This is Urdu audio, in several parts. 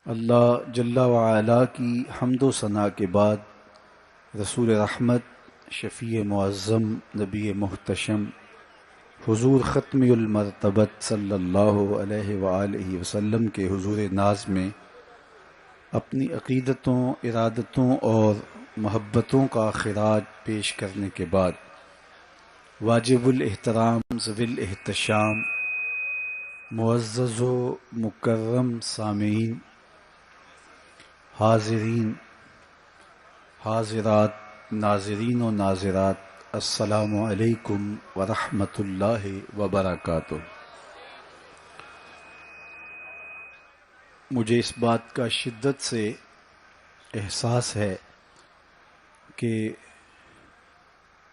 اللہ جل وعلا کی حمد و ثنا کے بعد رسول رحمت شفیع معظم نبی محتشم حضور ختم المرتبت صلی اللہ علیہ وآلہ وسلم کے حضور ناز میں اپنی عقیدتوں، ارادتوں اور محبتوں کا خراج پیش کرنے کے بعد واجب الاحترام ذوی الاحتشام معزز و مکرم سامعین، حاضرین، حاضرات، ناظرین و ناظرات، السلام علیکم ورحمۃ اللہ وبرکاتہ۔ مجھے اس بات کا شدت سے احساس ہے کہ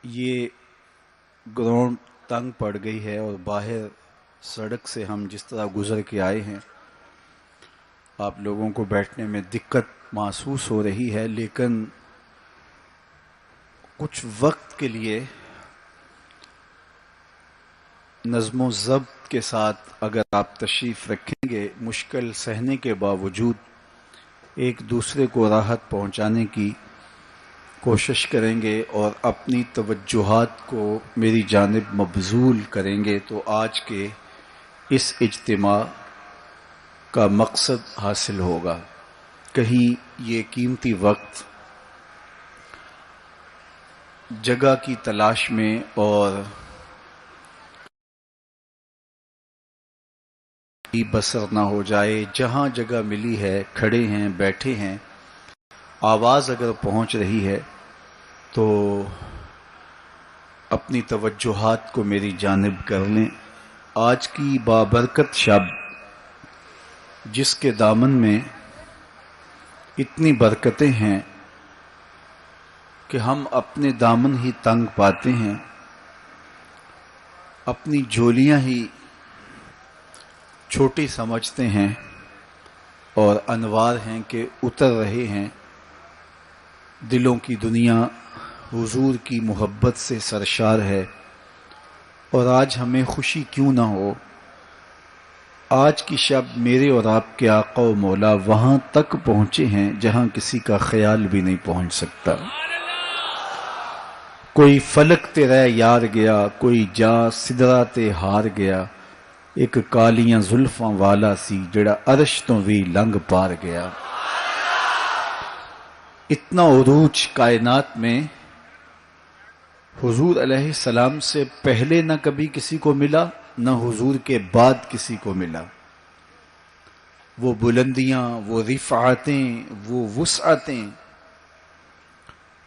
یہ گراؤنڈ تنگ پڑ گئی ہے اور باہر سڑک سے ہم جس طرح گزر کے آئے ہیں آپ لوگوں کو بیٹھنے میں دقت محسوس ہو رہی ہے، لیکن کچھ وقت کے لیے نظم و ضبط کے ساتھ اگر آپ تشریف رکھیں گے، مشکل سہنے کے باوجود ایک دوسرے کو راحت پہنچانے کی کوشش کریں گے اور اپنی توجہات کو میری جانب مبذول کریں گے تو آج کے اس اجتماع کا مقصد حاصل ہوگا۔ کہیں یہ قیمتی وقت جگہ کی تلاش میں اور بسر نہ ہو جائے، جہاں جگہ ملی ہے کھڑے ہیں، بیٹھے ہیں، آواز اگر پہنچ رہی ہے تو اپنی توجہات کو میری جانب کر لیں۔ آج کی بابرکت شب جس کے دامن میں اتنی برکتیں ہیں کہ ہم اپنے دامن ہی تنگ پاتے ہیں، اپنی جولیاں ہی چھوٹی سمجھتے ہیں اور انوار ہیں کہ اتر رہے ہیں۔ دلوں کی دنیا حضور کی محبت سے سرشار ہے، اور آج ہمیں خوشی کیوں نہ ہو۔ آج کی شب میرے اور آپ کے آقا و مولا وہاں تک پہنچے ہیں جہاں کسی کا خیال بھی نہیں پہنچ سکتا۔ کوئی فلک تے رہ یار گیا، کوئی جا سدرات ہار گیا، ایک کالیاں زلفاں والا سی جڑا عرش تو بھی لنگ پار گیا۔ اتنا عروج کائنات میں حضور علیہ السلام سے پہلے نہ کبھی کسی کو ملا، نہ حضور کے بعد کسی کو ملا۔ وہ بلندیاں، وہ رفعتیں، وہ وسعتیں،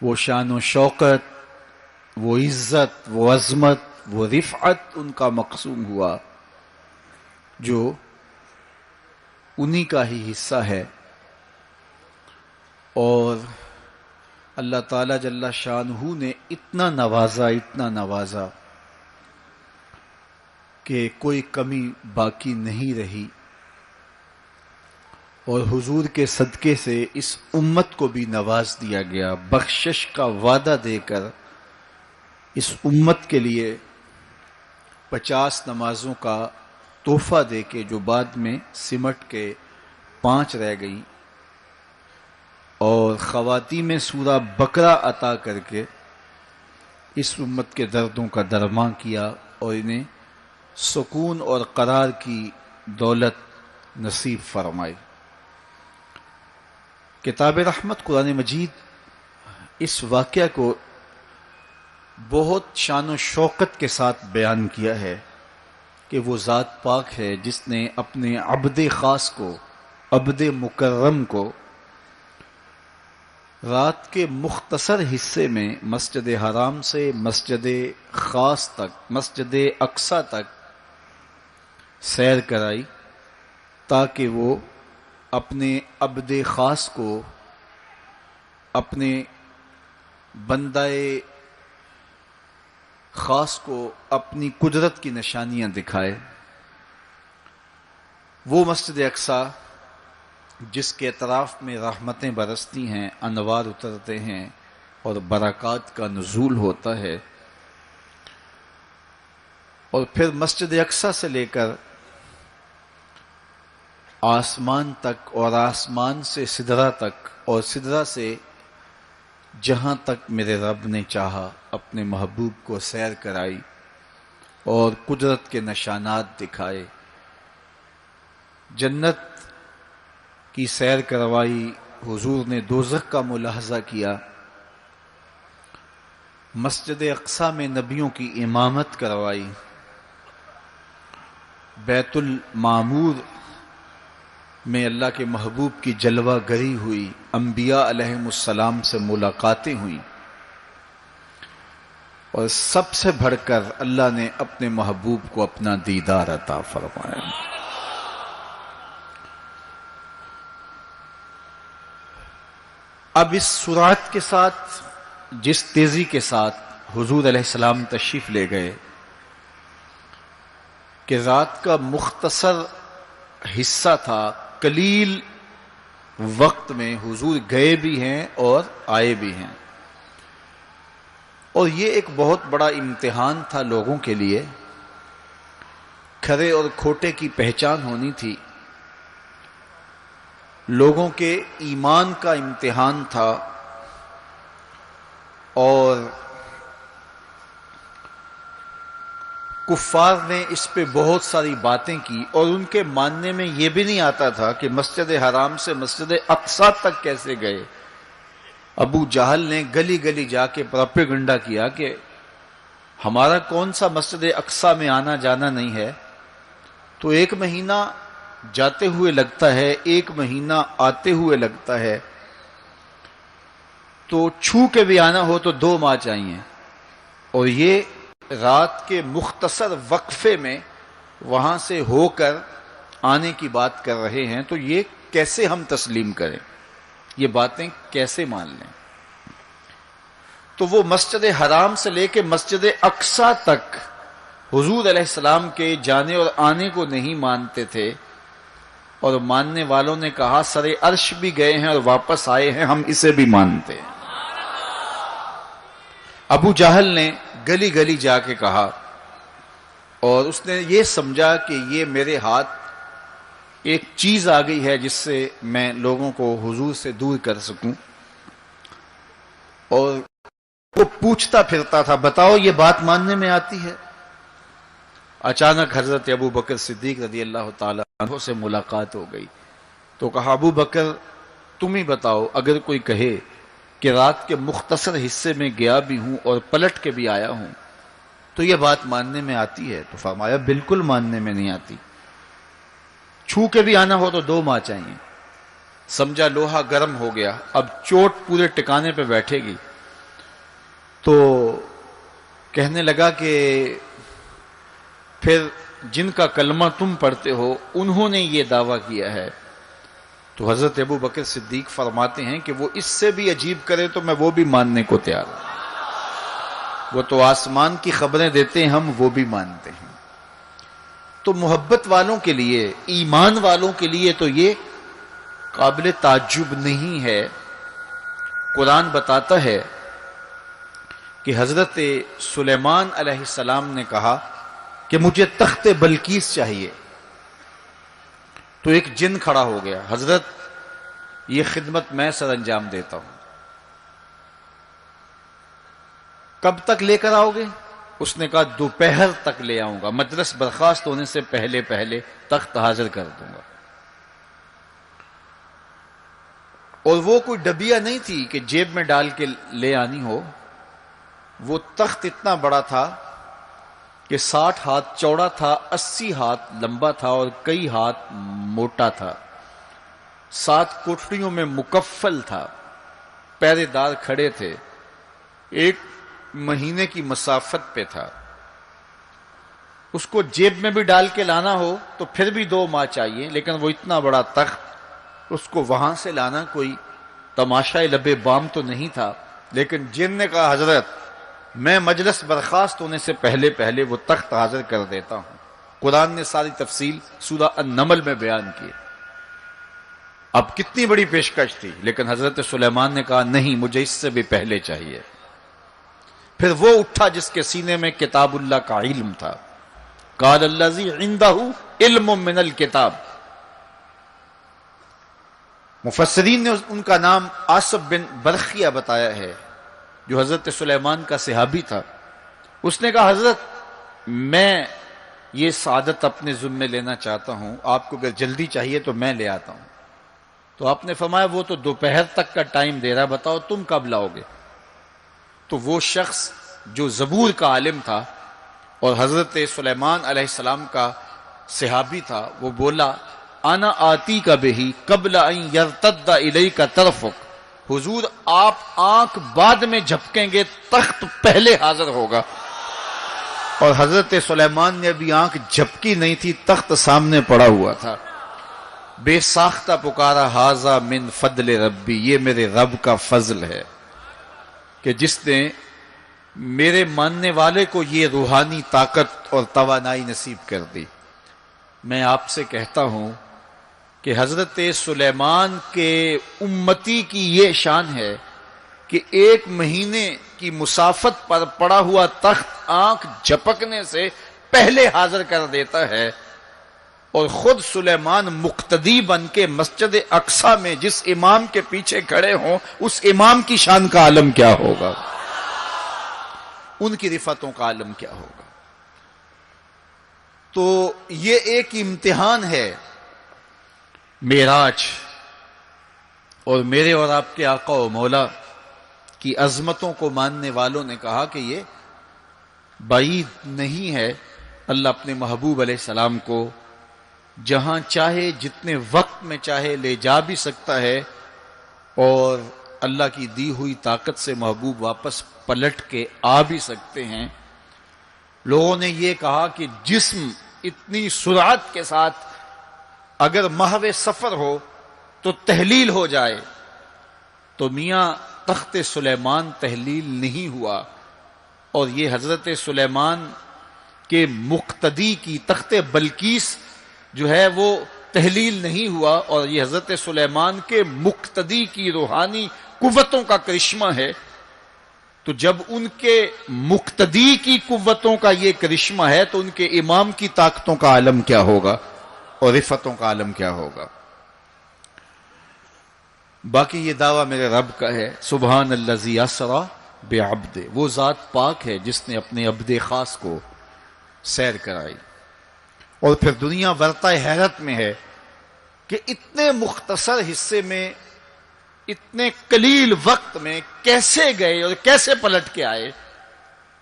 وہ شان و شوکت، وہ عزت، وہ عظمت، وہ رفعت ان کا مقسوم ہوا جو انہی کا ہی حصہ ہے۔ اور اللہ تعالیٰ جل شانہ نے اتنا نوازا کہ کوئی کمی باقی نہیں رہی، اور حضور کے صدقے سے اس امت کو بھی نواز دیا گیا، بخشش کا وعدہ دے کر اس امت کے لیے 50 نمازوں کا تحفہ دے کے جو بعد میں سمٹ کے 5 رہ گئیں، اور خواتین سورہ بقرہ عطا کر کے اس امت کے دردوں کا درمان کیا اور انہیں سکون اور قرار کی دولت نصیب فرمائی۔ کتاب رحمت قرآن مجید اس واقعہ کو بہت شان و شوکت کے ساتھ بیان کیا ہے کہ وہ ذات پاک ہے جس نے اپنے عبد خاص کو، عبد مکرم کو رات کے مختصر حصے میں مسجد حرام سے مسجد خاص تک، مسجد اقصی تک سیر کرائی، تاکہ وہ اپنے عبد خاص کو، اپنے بندہ خاص کو اپنی قدرت کی نشانیاں دکھائے۔ وہ مسجد اقصی جس کے اطراف میں رحمتیں برستی ہیں، انوار اترتے ہیں اور برکات کا نزول ہوتا ہے، اور پھر مسجد اقصی سے لے کر آسمان تک اور آسمان سے سدرہ تک اور سدرہ سے جہاں تک میرے رب نے چاہا اپنے محبوب کو سیر کرائی اور قدرت کے نشانات دکھائے، جنت کی سیر کروائی، حضور نے دوزخ کا ملاحظہ کیا، مسجد اقصی میں نبیوں کی امامت کروائی، بیت المعمور میں اللہ کے محبوب کی جلوہ گری ہوئی، انبیاء علیہم السلام سے ملاقاتیں ہوئیں، اور سب سے بڑھ کر اللہ نے اپنے محبوب کو اپنا دیدار عطا فرمایا۔ اب اس سرعت کے ساتھ، جس تیزی کے ساتھ حضور علیہ السلام تشریف لے گئے کہ رات کا مختصر حصہ تھا، قلیل وقت میں حضور گئے بھی ہیں اور آئے بھی ہیں، اور یہ ایک بہت بڑا امتحان تھا لوگوں کے لیے۔ کھرے اور کھوٹے کی پہچان ہونی تھی، لوگوں کے ایمان کا امتحان تھا، اور کفار نے اس پہ بہت ساری باتیں کی، اور ان کے ماننے میں یہ بھی نہیں آتا تھا کہ مسجد حرام سے مسجد اقصی تک کیسے گئے۔ ابو جہل نے گلی گلی جا کے پروپیگنڈا کیا کہ ہمارا کون سا مسجد اقصی میں آنا جانا نہیں ہے، تو 1 مہینہ جاتے ہوئے لگتا ہے، 1 مہینہ آتے ہوئے لگتا ہے، تو چھو کے بھی آنا ہو تو 2 ماہ چاہیے، اور یہ رات کے مختصر وقفے میں وہاں سے ہو کر آنے کی بات کر رہے ہیں، تو یہ کیسے ہم تسلیم کریں، یہ باتیں کیسے مان لیں؟ تو وہ مسجد حرام سے لے کے مسجد اقصی تک حضور علیہ السلام کے جانے اور آنے کو نہیں مانتے تھے، اور ماننے والوں نے کہا سر عرش بھی گئے ہیں اور واپس آئے ہیں، ہم اسے بھی مانتے ہیں۔ ابو جہل نے گلی گلی جا کے کہا، اور اس نے یہ سمجھا کہ یہ میرے ہاتھ ایک چیز آ گئی ہے جس سے میں لوگوں کو حضور سے دور کر سکوں، اور وہ پوچھتا پھرتا تھا بتاؤ یہ بات ماننے میں آتی ہے؟ اچانک حضرت ابو بکر صدیق رضی اللہ تعالی عنہ سے ملاقات ہو گئی، تو کہا ابو بکر تم ہی بتاؤ، اگر کوئی کہے کہ رات کے مختصر حصے میں گیا بھی ہوں اور پلٹ کے بھی آیا ہوں تو یہ بات ماننے میں آتی ہے؟ تو فرمایا بالکل ماننے میں نہیں آتی، چھو کے بھی آنا ہو تو 2 ماہ چاہیے۔ سمجھا لوہا گرم ہو گیا، اب چوٹ پورے ٹکانے پہ بیٹھے گی، تو کہنے لگا کہ پھر جن کا کلمہ تم پڑھتے ہو انہوں نے یہ دعویٰ کیا ہے۔ تو حضرت ابو بکر صدیق فرماتے ہیں کہ وہ اس سے بھی عجیب کرے تو میں وہ بھی ماننے کو تیار ہوں، وہ تو آسمان کی خبریں دیتے ہیں، ہم وہ بھی مانتے ہیں۔ تو محبت والوں کے لیے، ایمان والوں کے لیے تو یہ قابل تعجب نہیں ہے۔ قرآن بتاتا ہے کہ حضرت سلیمان علیہ السلام نے کہا کہ مجھے تخت بلقیس چاہیے، تو ایک جن کھڑا ہو گیا، حضرت یہ خدمت میں سر انجام دیتا ہوں، کب تک لے کر آؤ گے؟ اس نے کہا دوپہر تک لے آؤں گا، مجلس برخاست ہونے سے پہلے پہلے تخت حاضر کر دوں گا۔ اور وہ کوئی ڈبیا نہیں تھی کہ جیب میں ڈال کے لے آنی ہو، وہ تخت اتنا بڑا تھا کہ 60 ہاتھ چوڑا تھا، 80 ہاتھ لمبا تھا اور کئی ہاتھ موٹا تھا، 7 کوٹریوں میں مکفل تھا، پہرے دار کھڑے تھے، 1 مہینے کی مسافت پہ تھا۔ اس کو جیب میں بھی ڈال کے لانا ہو تو پھر بھی 2 ماہ چاہیے، لیکن وہ اتنا بڑا تخت، اس کو وہاں سے لانا کوئی تماشائے لبے بام تو نہیں تھا۔ لیکن جن نے کہا حضرت میں مجلس برخاست ہونے سے پہلے پہلے وہ تخت حاضر کر دیتا ہوں۔ قرآن نے ساری تفصیل سورہ النمل میں بیان کی۔ اب کتنی بڑی پیشکش تھی، لیکن حضرت سلیمان نے کہا نہیں، مجھے اس سے بھی پہلے چاہیے۔ پھر وہ اٹھا جس کے سینے میں کتاب اللہ کا علم تھا، قال الذی عنده علم من الکتاب، مفسرین نے ان کا نام آصف بن برخیہ بتایا ہے، جو حضرت سلیمان کا صحابی تھا۔ اس نے کہا حضرت میں یہ سعادت اپنے ذمے لینا چاہتا ہوں، آپ کو اگر جلدی چاہیے تو میں لے آتا ہوں۔ تو آپ نے فرمایا وہ تو دوپہر تک کا ٹائم دے رہا، بتاؤ تم کب لاؤ گے؟ تو وہ شخص جو زبور کا عالم تھا اور حضرت سلیمان علیہ السلام کا صحابی تھا، وہ بولا انا آتی کا بہی قبل ان یرتد الیک طرفک، حضور آپ آنکھ بعد میں جھپکیں گے، تخت پہلے حاضر ہوگا۔ اور حضرت سلیمان نے ابھی آنکھ جھپکی نہیں تھی، تخت سامنے پڑا ہوا تھا۔ بے ساختہ پکارا ھذا من فضل ربی، یہ میرے رب کا فضل ہے کہ جس نے میرے ماننے والے کو یہ روحانی طاقت اور توانائی نصیب کر دی۔ میں آپ سے کہتا ہوں کہ حضرت سلیمان کے امتی کی یہ شان ہے کہ 1 مہینے کی مسافت پر پڑا ہوا تخت آنکھ جھپکنے سے پہلے حاضر کر دیتا ہے، اور خود سلیمان مقتدی بن کے مسجد اقصی میں جس امام کے پیچھے کھڑے ہوں، اس امام کی شان کا عالم کیا ہوگا، ان کی رفعتوں کا عالم کیا ہوگا۔ تو یہ ایک امتحان ہے معراج، اور میرے اور آپ کے آقا و مولا کی عظمتوں کو ماننے والوں نے کہا کہ یہ بعید نہیں ہے، اللہ اپنے محبوب علیہ السلام کو جہاں چاہے جتنے وقت میں چاہے لے جا بھی سکتا ہے، اور اللہ کی دی ہوئی طاقت سے محبوب واپس پلٹ کے آ بھی سکتے ہیں۔ لوگوں نے یہ کہا کہ جسم اتنی سرعت کے ساتھ اگر محو سفر ہو تو تحلیل ہو جائے، تو میاں تخت سلیمان تحلیل نہیں ہوا، اور یہ حضرت سلیمان کے مقتدی کی تخت بلقیس جو ہے وہ تحلیل نہیں ہوا، اور یہ حضرت سلیمان کے مقتدی کی روحانی قوتوں کا کرشمہ ہے۔ تو جب ان کے مقتدی کی قوتوں کا یہ کرشمہ ہے تو ان کے امام کی طاقتوں کا عالم کیا ہوگا اور رفعتوں کا عالم کیا ہوگا۔ باقی یہ دعویٰ میرے رب کا ہے، سبحان الذی اسری بعبدہ، وہ ذات پاک ہے جس نے اپنے عبد خاص کو سیر کرائی۔ اور پھر دنیا ورطہ حیرت میں ہے کہ اتنے مختصر حصے میں، اتنے قلیل وقت میں کیسے گئے اور کیسے پلٹ کے آئے۔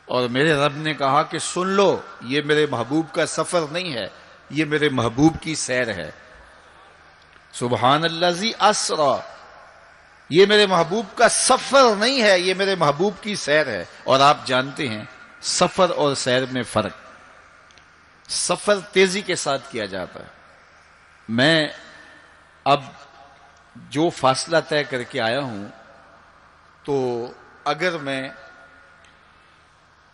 اور میرے رب نے کہا کہ سن لو، یہ میرے محبوب کا سفر نہیں ہے، یہ میرے محبوب کی سیر ہے۔ سبحان الذی اسری، یہ میرے محبوب کا سفر نہیں ہے، یہ میرے محبوب کی سیر ہے۔ اور آپ جانتے ہیں سفر اور سیر میں فرق، سفر تیزی کے ساتھ کیا جاتا ہے۔ میں اب جو فاصلہ طے کر کے آیا ہوں، تو اگر میں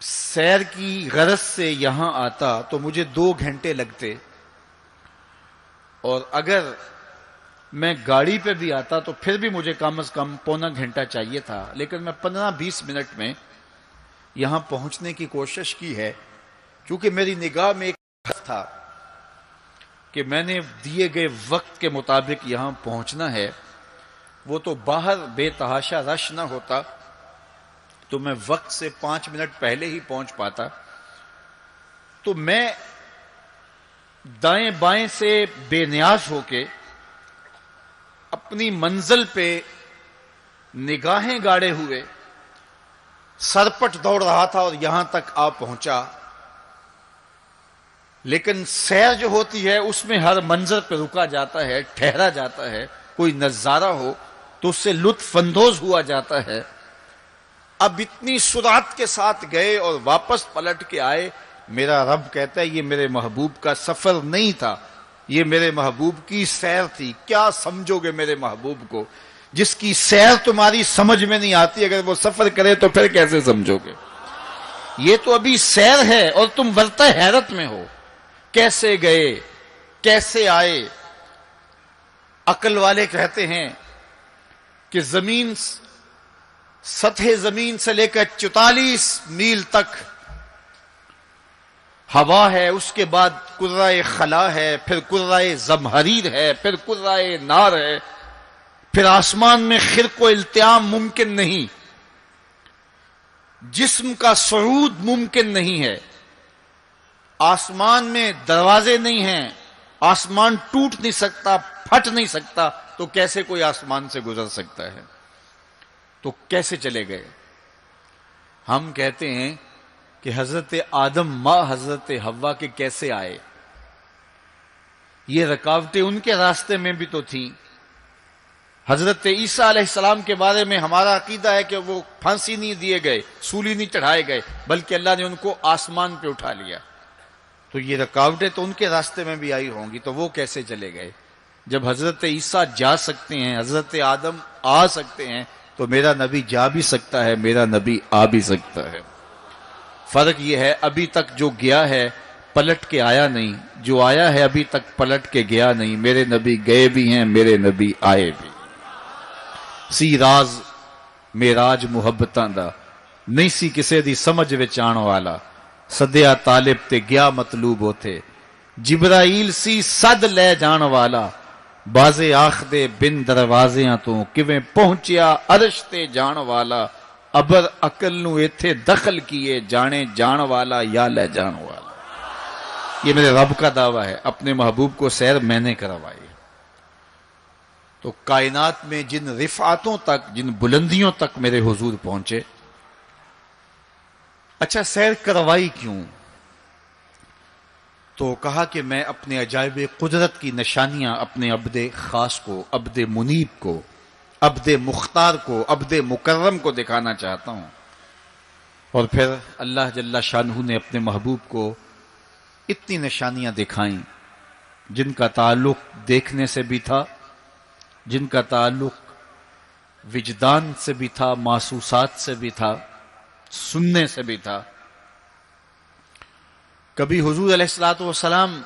سیر کی غرض سے یہاں آتا تو مجھے 2 گھنٹے لگتے، اور اگر میں گاڑی پہ بھی آتا تو پھر بھی مجھے کم از کم پونا گھنٹہ چاہیے تھا، لیکن میں 15-20 منٹ میں یہاں پہنچنے کی کوشش کی ہے، کیونکہ میری نگاہ میں ایک ہدف تھا کہ میں نے دیے گئے وقت کے مطابق یہاں پہنچنا ہے۔ وہ تو باہر بے تحاشا رش نہ ہوتا تو میں وقت سے 5 منٹ پہلے ہی پہنچ پاتا۔ تو میں دائیں بائیں سے بے نیاز ہو کے اپنی منزل پہ نگاہیں گاڑے ہوئے سرپٹ دوڑ رہا تھا اور یہاں تک آ پہنچا۔ لیکن سیر جو ہوتی ہے اس میں ہر منظر پہ رکا جاتا ہے، ٹھہرا جاتا ہے، کوئی نظارہ ہو تو اس سے لطف اندوز ہوا جاتا ہے۔ اب اتنی سرعت کے ساتھ گئے اور واپس پلٹ کے آئے، میرا رب کہتا ہے یہ میرے محبوب کا سفر نہیں تھا، یہ میرے محبوب کی سیر تھی۔ کیا سمجھو گے میرے محبوب کو؟ جس کی سیر تمہاری سمجھ میں نہیں آتی، اگر وہ سفر کرے تو پھر کیسے سمجھو گے؟ یہ تو ابھی سیر ہے اور تم ورطہ حیرت میں ہو، کیسے گئے کیسے آئے۔ عقل والے کہتے ہیں کہ زمین، سطح زمین سے لے کر 44 میل تک ہوا ہے، اس کے بعد کرۂ خلا ہے، پھر کرۂ زمہریر ہے، پھر کرۂ نار ہے، پھر آسمان میں خرق و التیام ممکن نہیں، جسم کا صعود ممکن نہیں ہے، آسمان میں دروازے نہیں ہیں، آسمان ٹوٹ نہیں سکتا، پھٹ نہیں سکتا، تو کیسے کوئی آسمان سے گزر سکتا ہے؟ تو کیسے چلے گئے؟ ہم کہتے ہیں کہ حضرت آدم ماں حضرت حوا کے کیسے آئے؟ یہ رکاوٹیں ان کے راستے میں بھی تو تھیں۔ حضرت عیسیٰ علیہ السلام کے بارے میں ہمارا عقیدہ ہے کہ وہ پھانسی نہیں دیے گئے، سولی نہیں چڑھائے گئے، بلکہ اللہ نے ان کو آسمان پہ اٹھا لیا۔ تو یہ رکاوٹیں تو ان کے راستے میں بھی آئی ہوں گی، تو وہ کیسے چلے گئے؟ جب حضرت عیسیٰ جا سکتے ہیں، حضرت آدم آ سکتے ہیں، تو میرا نبی جا بھی سکتا ہے، میرا نبی آ بھی سکتا ہے۔ فرق یہ ہے ابھی تک جو گیا ہے پلٹ کے آیا نہیں، جو آیا ہے ابھی تک پلٹ کے گیا نہیں۔ میرے نبی گئے بھی ہیں، میرے نبی آئے بھی۔ سی راز میراج محبتاں دا نہیں سی کسے دی سمجھ وچ آن والا، سدیا طالب تے گیا مطلوب ہوتے، جبرائیل سی صد لے جان والا، بازے آخ دے بن دروازیاں تو کیویں پہنچیا عرش تے جان والا، ابر عقل نو ایتھے دخل کیے جانے جان والا یا لے جان والا۔ یہ میرے رب کا دعویٰ ہے، اپنے محبوب کو سیر میں نے کروائی۔ تو کائنات میں جن رفعتوں تک، جن بلندیوں تک میرے حضور پہنچے، اچھا سیر کروائی کیوں؟ تو کہا کہ میں اپنے عجائب قدرت کی نشانیاں اپنے عبد خاص کو، عبد منیب کو، عبد مختار کو، عبد مکرم کو دکھانا چاہتا ہوں۔ اور پھر اللہ جل شانہ نے اپنے محبوب کو اتنی نشانیاں دکھائیں جن کا تعلق دیکھنے سے بھی تھا، جن کا تعلق وجدان سے بھی تھا، محسوسات سے بھی تھا، سننے سے بھی تھا۔ کبھی حضور علیہ الصلوۃ والسلام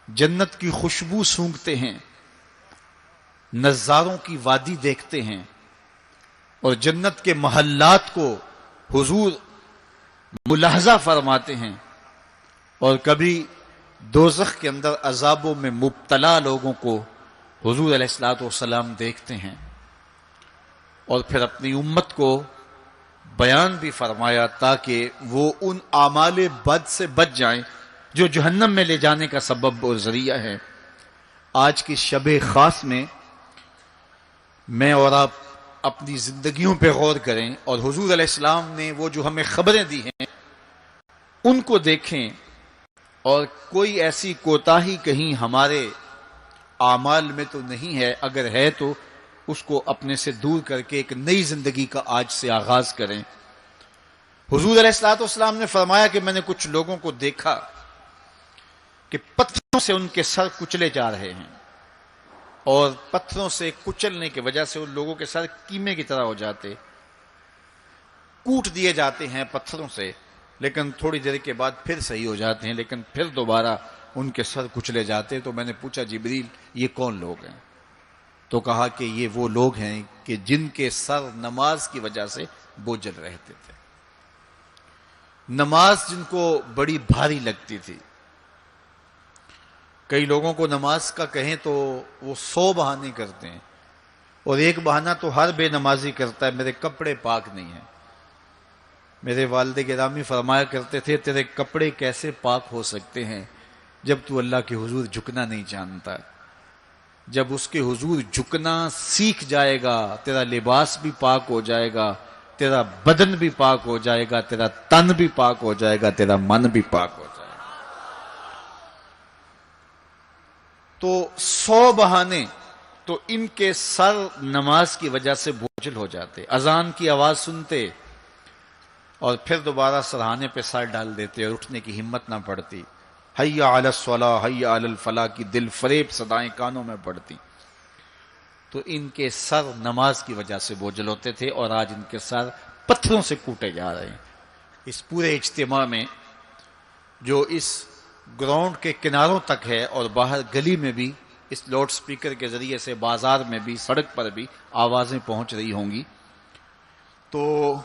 جنت کی خوشبو سونگھتے ہیں، نظاروں کی وادی دیکھتے ہیں، اور جنت کے محلات کو حضور ملاحظہ فرماتے ہیں، اور کبھی دوزخ کے اندر عذابوں میں مبتلا لوگوں کو حضور علیہ الصلوۃ والسلام دیکھتے ہیں، اور پھر اپنی امت کو بیان بھی فرمایا تاکہ وہ ان اعمال بد سے بچ جائیں جو جہنم میں لے جانے کا سبب اور ذریعہ ہے۔ آج کی شب خاص میں اور آپ اپنی زندگیوں پہ غور کریں، اور حضور علیہ السلام نے وہ جو ہمیں خبریں دی ہیں ان کو دیکھیں، اور کوئی ایسی کوتاہی کہیں ہمارے اعمال میں تو نہیں ہے، اگر ہے تو اس کو اپنے سے دور کر کے ایک نئی زندگی کا آج سے آغاز کریں۔ حضور علیہ الصلوۃ والسلام نے فرمایا کہ میں نے کچھ لوگوں کو دیکھا کہ پتھروں سے ان کے سر کچلے جا رہے ہیں، اور پتھروں سے کچلنے کی وجہ سے ان لوگوں کے سر کیمے کی طرح ہو جاتے، کوٹ دیے جاتے ہیں پتھروں سے، لیکن تھوڑی دیر کے بعد پھر صحیح ہو جاتے ہیں، لیکن پھر دوبارہ ان کے سر کچلے جاتے۔ تو میں نے پوچھا جبریل یہ کون لوگ ہیں؟ تو کہا کہ یہ وہ لوگ ہیں کہ جن کے سر نماز کی وجہ سے بوجھل رہتے تھے، نماز جن کو بڑی بھاری لگتی تھی۔ کئی لوگوں کو نماز کا کہیں تو وہ 100 بہانے کرتے ہیں، اور ایک بہانہ تو ہر بے نمازی کرتا ہے، میرے کپڑے پاک نہیں ہیں۔ میرے والد گرامی فرمایا کرتے تھے تیرے کپڑے کیسے پاک ہو سکتے ہیں جب تو اللہ کے حضور جھکنا نہیں جانتا؟ جب اس کے حضور جھکنا سیکھ جائے گا تیرا لباس بھی پاک ہو جائے گا، تیرا بدن بھی پاک ہو جائے گا، تیرا تن بھی پاک ہو جائے گا، تیرا من بھی پاک ہو جائے گا۔ تو 100 بہانے، تو ان کے سر نماز کی وجہ سے بوجھل ہو جاتے، اذان کی آواز سنتے اور پھر دوبارہ سرہانے پہ سر ڈال دیتے اور اٹھنے کی ہمت نہ پڑتی۔ حی علی الصلاۃ حی علی الفلاح کی دل فریب صدائیں کانوں میں پڑتی۔ تو ان کے سر نماز کی وجہ سے بوجھل ہوتے تھے، اور آج ان کے سر پتھروں سے کوٹے جا رہے ہیں۔ اس پورے اجتماع میں جو اس گراؤنڈ کے کناروں تک ہے اور باہر گلی میں بھی اس لاؤڈ سپیکر کے ذریعے سے، بازار میں بھی، سڑک پر بھی آوازیں پہنچ رہی ہوں گی، تو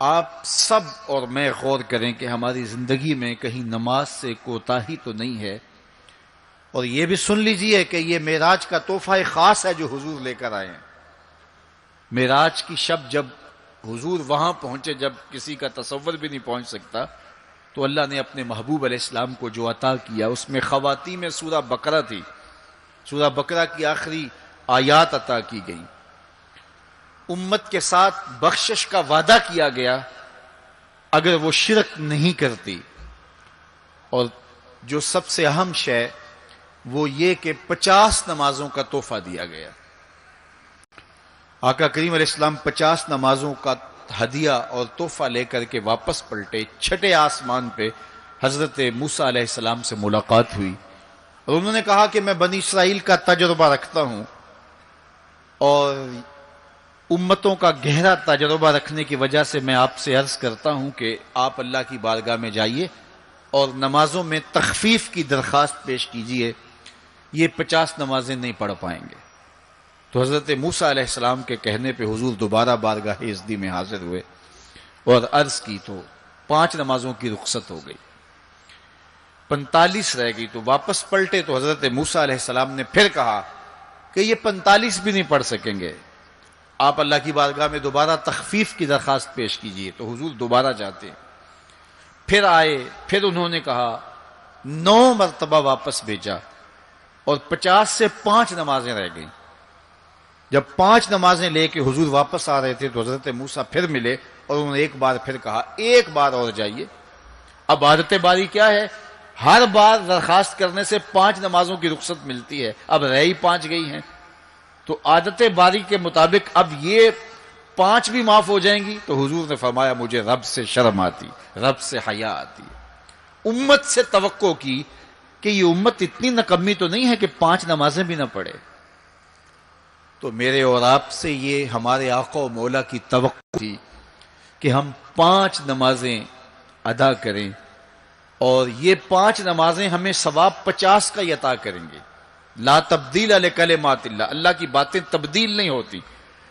آپ سب اور میں غور کریں کہ ہماری زندگی میں کہیں نماز سے کوتاہی تو نہیں ہے، اور یہ بھی سن لیجئے کہ یہ معراج کا تحفہ خاص ہے جو حضور لے کر آئے ہیں۔ معراج کی شب جب حضور وہاں پہنچے، جب کسی کا تصور بھی نہیں پہنچ سکتا، تو اللہ نے اپنے محبوب علیہ السلام کو جو عطا کیا اس میں خواتین میں سورہ بقرہ تھی، سورہ بقرہ کی آخری آیات عطا کی گئی، امت کے ساتھ بخشش کا وعدہ کیا گیا اگر وہ شرک نہیں کرتی، اور جو سب سے اہم شے وہ یہ کہ 50 نمازوں کا تحفہ دیا گیا۔ آقا کریم علیہ السلام 50 نمازوں کا ہدیہ اور تحفہ لے کر کے واپس پلٹے۔ چھٹے آسمان پہ حضرت موسیٰ علیہ السلام سے ملاقات ہوئی اور انہوں نے کہا کہ میں بنی اسرائیل کا تجربہ رکھتا ہوں اور امتوں کا گہرا تجربہ رکھنے کی وجہ سے میں آپ سے عرض کرتا ہوں کہ آپ اللہ کی بارگاہ میں جائیے اور نمازوں میں تخفیف کی درخواست پیش کیجیے، یہ 50 نمازیں نہیں پڑھ پائیں گے۔ تو حضرت موسیٰ علیہ السلام کے کہنے پہ حضور دوبارہ بارگاہ عزدی میں حاضر ہوئے اور عرض کی تو 5 نمازوں کی رخصت ہو گئی، 45 رہ گئی، تو واپس پلٹے تو حضرت موسیٰ علیہ السلام نے پھر کہا کہ یہ 45 بھی نہیں پڑھ سکیں گے، آپ اللہ کی بارگاہ میں دوبارہ تخفیف کی درخواست پیش کیجیے۔ تو حضور دوبارہ جاتے، پھر آئے، پھر انہوں نے کہا، 9 مرتبہ واپس بھیجا اور 50 سے 5 نمازیں رہ گئیں۔ جب 5 نمازیں لے کے حضور واپس آ رہے تھے تو حضرت موسیٰ پھر ملے اور انہوں نے ایک بار پھر کہا، ایک بار اور جائیے۔ اب عادت باری کیا ہے، ہر بار درخواست کرنے سے 5 نمازوں کی رخصت ملتی ہے، اب رہ ہی 5 گئی ہیں، تو عادت باری کے مطابق اب یہ 5 بھی معاف ہو جائیں گی۔ تو حضور نے فرمایا مجھے رب سے شرم آتی، رب سے حیا آتی۔ امت سے توقع کی کہ یہ امت اتنی نکمی تو نہیں ہے کہ 5 نمازیں بھی نہ پڑھے۔ تو میرے اور آپ سے یہ ہمارے آقا و مولا کی توقع تھی کہ ہم 5 نمازیں ادا کریں، اور یہ 5 نمازیں ہمیں ثواب 50 کا ہی عطا کریں گے۔ لا تبدیل لکلمات اللہ، اللہ کی باتیں تبدیل نہیں ہوتی۔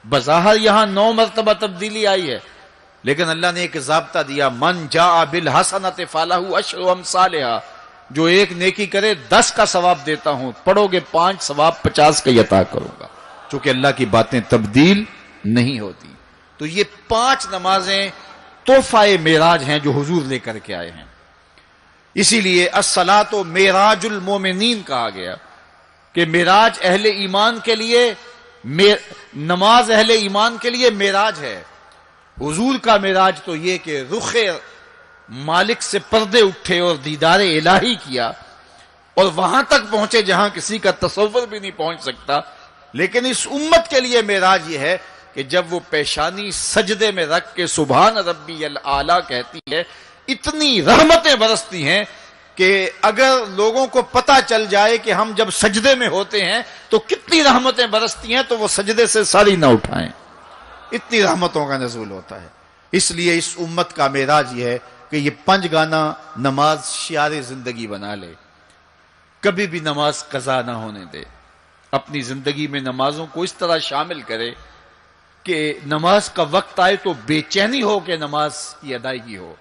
بظاہر یہاں 9 مرتبہ تبدیلی آئی ہے، لیکن اللہ نے ایک ضابطہ دیا، من جاء بالحسنۃ فلہ عشر امثالھا، جو ایک نیکی کرے 10 کا ثواب دیتا ہوں، پڑھو گے 5 ثواب 50 کا ہی عطا کروں گا، چونکہ اللہ کی باتیں تبدیل نہیں ہوتی۔ تو یہ 5 نمازیں تحفہ معراج ہیں جو حضور لے کر کے آئے ہیں، اسی لیے الصلاۃ معراج المومنین کہا گیا کہ معراج اہل ایمان کے لیے، نماز اہل ایمان کے لیے معراج ہے۔ حضور کا معراج تو یہ کہ رخ مالک سے پردے اٹھے اور دیدار الہی کیا اور وہاں تک پہنچے جہاں کسی کا تصور بھی نہیں پہنچ سکتا۔ لیکن اس امت کے لیے معراج یہ ہے کہ جب وہ پیشانی سجدے میں رکھ کے سبحان ربی الاعلیٰ کہتی ہے، اتنی رحمتیں برستی ہیں کہ اگر لوگوں کو پتہ چل جائے کہ ہم جب سجدے میں ہوتے ہیں تو کتنی رحمتیں برستی ہیں تو وہ سجدے سے ساری نہ اٹھائیں، اتنی رحمتوں کا نزول ہوتا ہے۔ اس لیے اس امت کا معراج یہ ہے کہ یہ 5 گانا نماز شعار زندگی بنا لے، کبھی بھی نماز قضا نہ ہونے دے، اپنی زندگی میں نمازوں کو اس طرح شامل کرے کہ نماز کا وقت آئے تو بے چینی ہو کہ نماز کی ادائیگی ہو،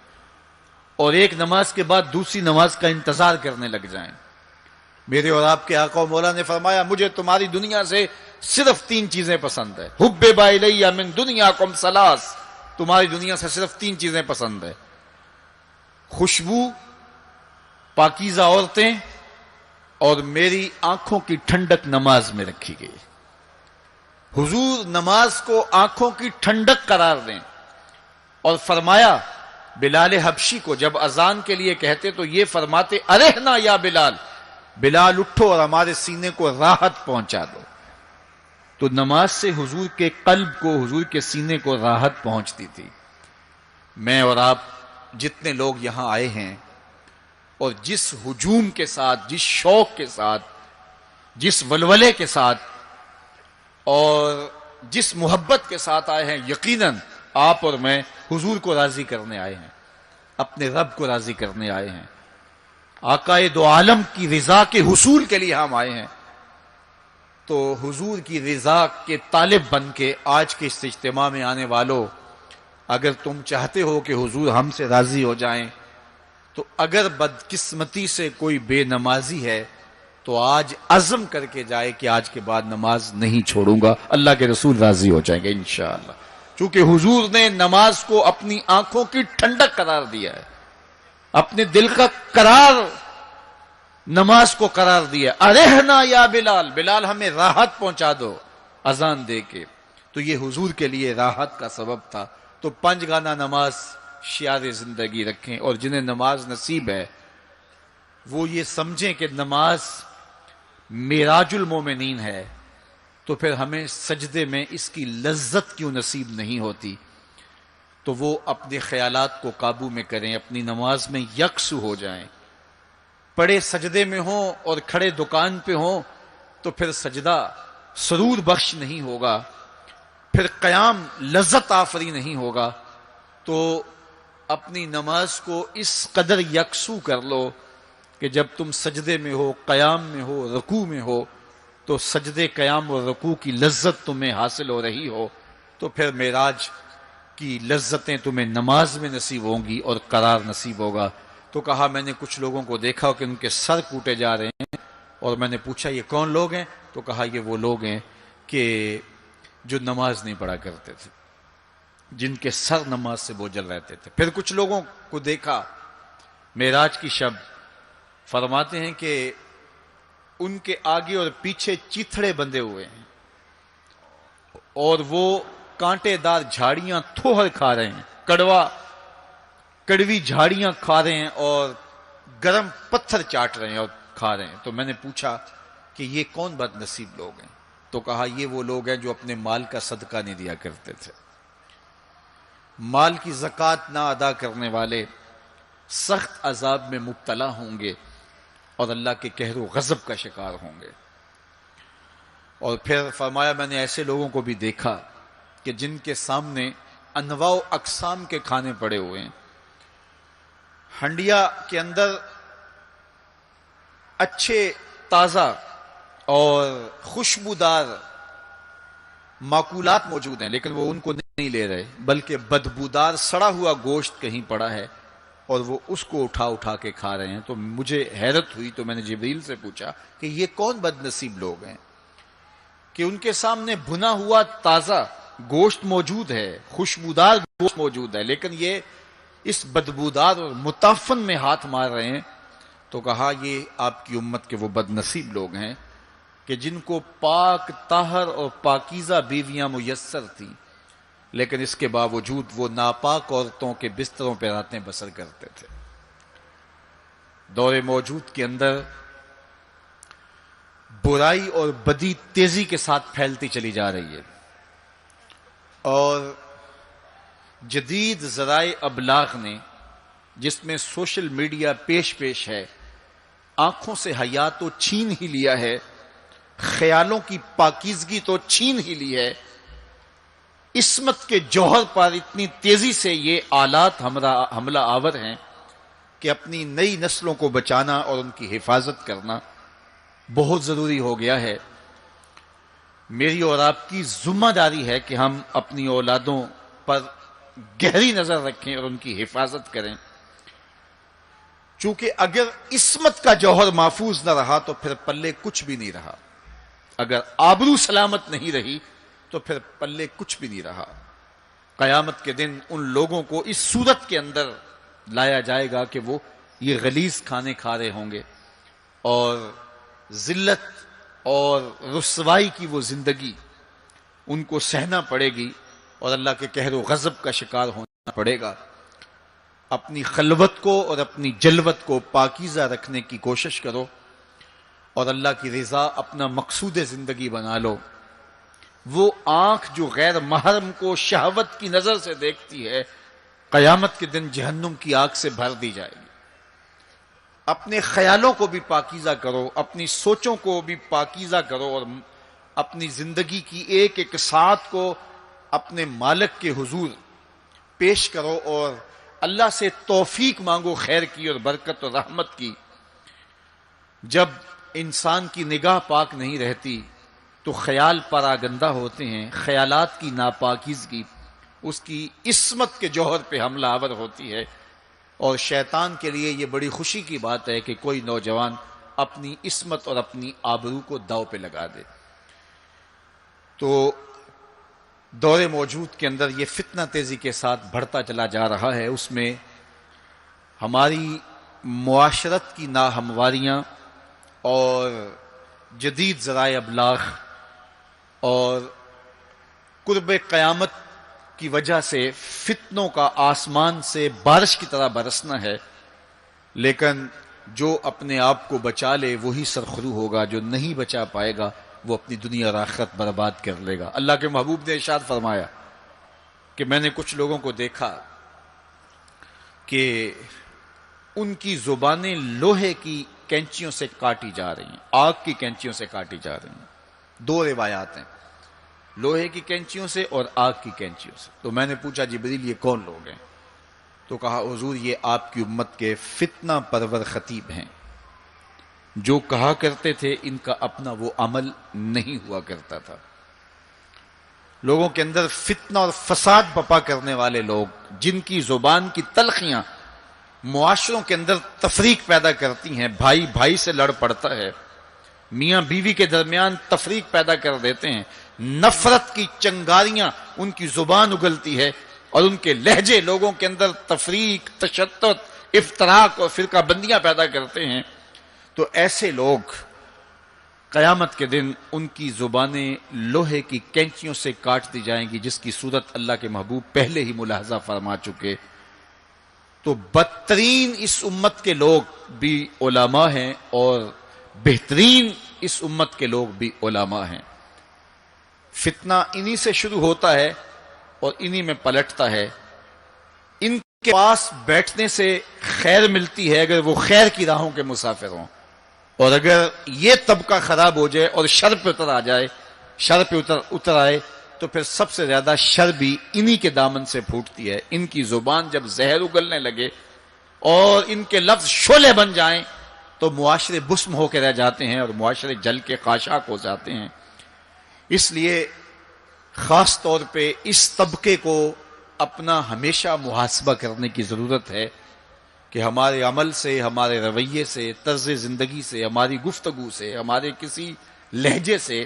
اور ایک نماز کے بعد دوسری نماز کا انتظار کرنے لگ جائیں۔ میرے اور آپ کے آقا و مولا نے فرمایا، مجھے تمہاری دنیا سے صرف 3 چیزیں پسند ہے، حبب الی من دنیاکم ثلاث، تمہاری دنیا سے صرف 3 چیزیں پسند ہے، خوشبو، پاکیزہ عورتیں، اور میری آنکھوں کی ٹھنڈک نماز میں رکھی گئی۔ حضور نماز کو آنکھوں کی ٹھنڈک قرار دیں، اور فرمایا بلال حبشی کو جب اذان کے لیے کہتے تو یہ فرماتے، ارحنا یا بلال، بلال اٹھو اور ہمارے سینے کو راحت پہنچا دو۔ تو نماز سے حضور کے قلب کو، حضور کے سینے کو راحت پہنچتی تھی۔ میں اور آپ جتنے لوگ یہاں آئے ہیں اور جس ہجوم کے ساتھ، جس شوق کے ساتھ، جس ولولے کے ساتھ اور جس محبت کے ساتھ آئے ہیں، یقیناً آپ اور میں حضور کو راضی کرنے آئے ہیں، اپنے رب کو راضی کرنے آئے ہیں، آقائے دو عالم کی رضا کے حصول کے لیے ہم آئے ہیں۔ تو حضور کی رضا کے طالب بن کے آج کے اس اجتماع میں آنے والوں، اگر تم چاہتے ہو کہ حضور ہم سے راضی ہو جائیں، تو اگر بدقسمتی سے کوئی بے نمازی ہے تو آج عزم کر کے جائے کہ آج کے بعد نماز نہیں چھوڑوں گا، اللہ کے رسول راضی ہو جائیں گے انشاءاللہ، چونکہ حضور نے نماز کو اپنی آنکھوں کی ٹھنڈک قرار دیا ہے، اپنے دل کا قرار نماز کو قرار دیا. ارحنا یا بلال، بلال ہمیں راحت پہنچا دو اذان دے کے. تو یہ حضور کے لیے راحت کا سبب تھا. تو 5 گانا نماز شعار زندگی رکھیں، اور جنہیں نماز نصیب ہے وہ یہ سمجھیں کہ نماز معراج المومنین ہے، تو پھر ہمیں سجدے میں اس کی لذت کیوں نصیب نہیں ہوتی. تو وہ اپنے خیالات کو قابو میں کریں، اپنی نماز میں یکسو ہو جائیں. پڑے سجدے میں ہوں اور کھڑے دکان پہ ہوں تو پھر سجدہ سرور بخش نہیں ہوگا، پھر قیام لذت آفری نہیں ہوگا. تو اپنی نماز کو اس قدر یکسو کر لو کہ جب تم سجدے میں ہو، قیام میں ہو، رکوع میں ہو، تو سجدے، قیام اور رکوع کی لذت تمہیں حاصل ہو رہی ہو، تو پھر معراج کی لذتیں تمہیں نماز میں نصیب ہوں گی اور قرار نصیب ہوگا. تو کہا میں نے کچھ لوگوں کو دیکھا کہ ان کے سر کوٹے جا رہے ہیں، اور میں نے پوچھا یہ کون لوگ ہیں؟ تو کہا یہ وہ لوگ ہیں کہ جو نماز نہیں پڑھا کرتے تھے، جن کے سر نماز سے بوجھل رہتے تھے. پھر کچھ لوگوں کو دیکھا معراج کی شب، فرماتے ہیں کہ ان کے آگے اور پیچھے چیتھڑے بندھے ہوئے ہیں، اور وہ کانٹے دار جھاڑیاں تھوہر کھا رہے ہیں، کڑوی جھاڑیاں کھا رہے ہیں، اور گرم پتھر چاٹ رہے ہیں اور کھا رہے ہیں. تو میں نے پوچھا کہ یہ کون بد نصیب لوگ ہیں؟ تو کہا یہ وہ لوگ ہیں جو اپنے مال کا صدقہ نہیں دیا کرتے تھے. مال کی زکوٰۃ نہ ادا کرنے والے سخت عذاب میں مبتلا ہوں گے اور اللہ کے قہر و غضب کا شکار ہوں گے. اور پھر فرمایا میں نے ایسے لوگوں کو بھی دیکھا کہ جن کے سامنے انواع و اقسام کے کھانے پڑے ہوئے ہیں، ہنڈیا کے اندر اچھے تازہ اور خوشبودار ماکولات موجود ہیں، لیکن وہ ان کو نہیں لے رہے، بلکہ بدبودار سڑا ہوا گوشت کہیں پڑا ہے اور وہ اس کو اٹھا کے کھا رہے ہیں. تو مجھے حیرت ہوئی، تو میں نے جبریل سے پوچھا کہ یہ کون بد نصیب لوگ ہیں کہ ان کے سامنے بھنا ہوا تازہ گوشت موجود ہے، خوشبودار گوشت موجود ہے، لیکن یہ اس بدبودار اور متعفن میں ہاتھ مار رہے ہیں. تو کہا یہ آپ کی امت کے وہ بد نصیب لوگ ہیں کہ جن کو پاک طاہر اور پاکیزہ بیویاں میسر تھیں، لیکن اس کے باوجود وہ ناپاک عورتوں کے بستروں پہ راتیں بسر کرتے تھے. دور موجود کے اندر برائی اور بدی تیزی کے ساتھ پھیلتی چلی جا رہی ہے، اور جدید ذرائع ابلاغ نے، جس میں سوشل میڈیا پیش ہے، آنکھوں سے حیا تو چھین ہی لیا ہے، خیالوں کی پاکیزگی تو چھین ہی لی ہے. عصمت کے جوہر پر اتنی تیزی سے یہ آلات حملہ آور ہیں کہ اپنی نئی نسلوں کو بچانا اور ان کی حفاظت کرنا بہت ضروری ہو گیا ہے. میری اور آپ کی ذمہ داری ہے کہ ہم اپنی اولادوں پر گہری نظر رکھیں اور ان کی حفاظت کریں، چونکہ اگر عصمت کا جوہر محفوظ نہ رہا تو پھر پلے کچھ بھی نہیں رہا. اگر آبرو سلامت نہیں رہی تو پھر پلے کچھ بھی نہیں رہا. قیامت کے دن ان لوگوں کو اس صورت کے اندر لایا جائے گا کہ وہ یہ غلیظ کھانے کھا رہے ہوں گے، اور ذلت اور رسوائی کی وہ زندگی ان کو سہنا پڑے گی، اور اللہ کے قہر و غضب کا شکار ہونا پڑے گا. اپنی خلوت کو اور اپنی جلوت کو پاکیزہ رکھنے کی کوشش کرو، اور اللہ کی رضا اپنا مقصود زندگی بنا لو. وہ آنکھ جو غیر محرم کو شہوت کی نظر سے دیکھتی ہے، قیامت کے دن جہنم کی آگ سے بھر دی جائے گی. اپنے خیالوں کو بھی پاکیزہ کرو، اپنی سوچوں کو بھی پاکیزہ کرو، اور اپنی زندگی کی ایک ایک ساتھ کو اپنے مالک کے حضور پیش کرو، اور اللہ سے توفیق مانگو خیر کی اور برکت اور رحمت کی. جب انسان کی نگاہ پاک نہیں رہتی تو خیال پراگندہ ہوتے ہیں، خیالات کی ناپاکیزگی اس کی عصمت کے جوہر پہ حملہ آور ہوتی ہے. اور شیطان کے لیے یہ بڑی خوشی کی بات ہے کہ کوئی نوجوان اپنی عصمت اور اپنی آبرو کو داؤ پہ لگا دے۔ تو دور موجود کے اندر یہ فتنہ تیزی کے ساتھ بڑھتا چلا جا رہا ہے، اس میں ہماری معاشرت کی ناہمواریاں اور جدید ذرائع ابلاغ اور قرب قیامت کی وجہ سے فتنوں کا آسمان سے بارش کی طرح برسنا ہے، لیکن جو اپنے آپ کو بچا لے وہی سرخرو ہوگا، جو نہیں بچا پائے گا وہ اپنی دنیا اور آخرت برباد کر لے گا۔ اللہ کے محبوب نے ارشاد فرمایا کہ میں نے کچھ لوگوں کو دیکھا کہ ان کی زبانیں لوہے کی کینچیوں سے کاٹی جا رہی ہیں، آگ کی کینچیوں سے کاٹی جا رہی ہیں۔ دو روایات ہیں، لوہے کی کینچیوں سے اور آگ کی کینچیوں سے۔ تو میں نے پوچھا جبریل یہ کون لوگ ہیں؟ تو کہا حضور یہ آپ کی امت کے فتنہ پرور خطیب ہیں، جو کہا کرتے تھے ان کا اپنا وہ عمل نہیں ہوا کرتا تھا۔ لوگوں کے اندر فتنہ اور فساد بپا کرنے والے لوگ، جن کی زبان کی تلخیاں معاشروں کے اندر تفریق پیدا کرتی ہیں، بھائی بھائی سے لڑ پڑتا ہے، میاں بیوی کے درمیان تفریق پیدا کر دیتے ہیں، نفرت کی چنگاریاں ان کی زبان اگلتی ہے، اور ان کے لہجے لوگوں کے اندر تفریق، تشدد، افتراق اور فرقہ بندیاں پیدا کرتے ہیں۔ تو ایسے لوگ قیامت کے دن ان کی زبانیں لوہے کی کینچیوں سے کاٹ دی جائیں گی، جس کی صورت اللہ کے محبوب پہلے ہی ملاحظہ فرما چکے۔ تو بدترین اس امت کے لوگ بھی علماء ہیں اور بہترین اس امت کے لوگ بھی علماء ہیں۔ فتنہ انہی سے شروع ہوتا ہے اور انہی میں پلٹتا ہے۔ ان کے پاس بیٹھنے سے خیر ملتی ہے اگر وہ خیر کی راہوں کے مسافر ہوں، اور اگر یہ طبقہ خراب ہو جائے اور شر پہ اتر آ جائے، شر پہ اتر آئے تو پھر سب سے زیادہ شر بھی انہی کے دامن سے پھوٹتی ہے۔ ان کی زبان جب زہر اگلنے لگے اور ان کے لفظ شعلے بن جائیں تو معاشرے بسم ہو کے رہ جاتے ہیں اور معاشرے جل کے خاشاک ہو جاتے ہیں۔ اس لیے خاص طور پہ اس طبقے کو اپنا ہمیشہ محاسبہ کرنے کی ضرورت ہے کہ ہمارے عمل سے، ہمارے رویے سے، طرز زندگی سے، ہماری گفتگو سے، ہمارے کسی لہجے سے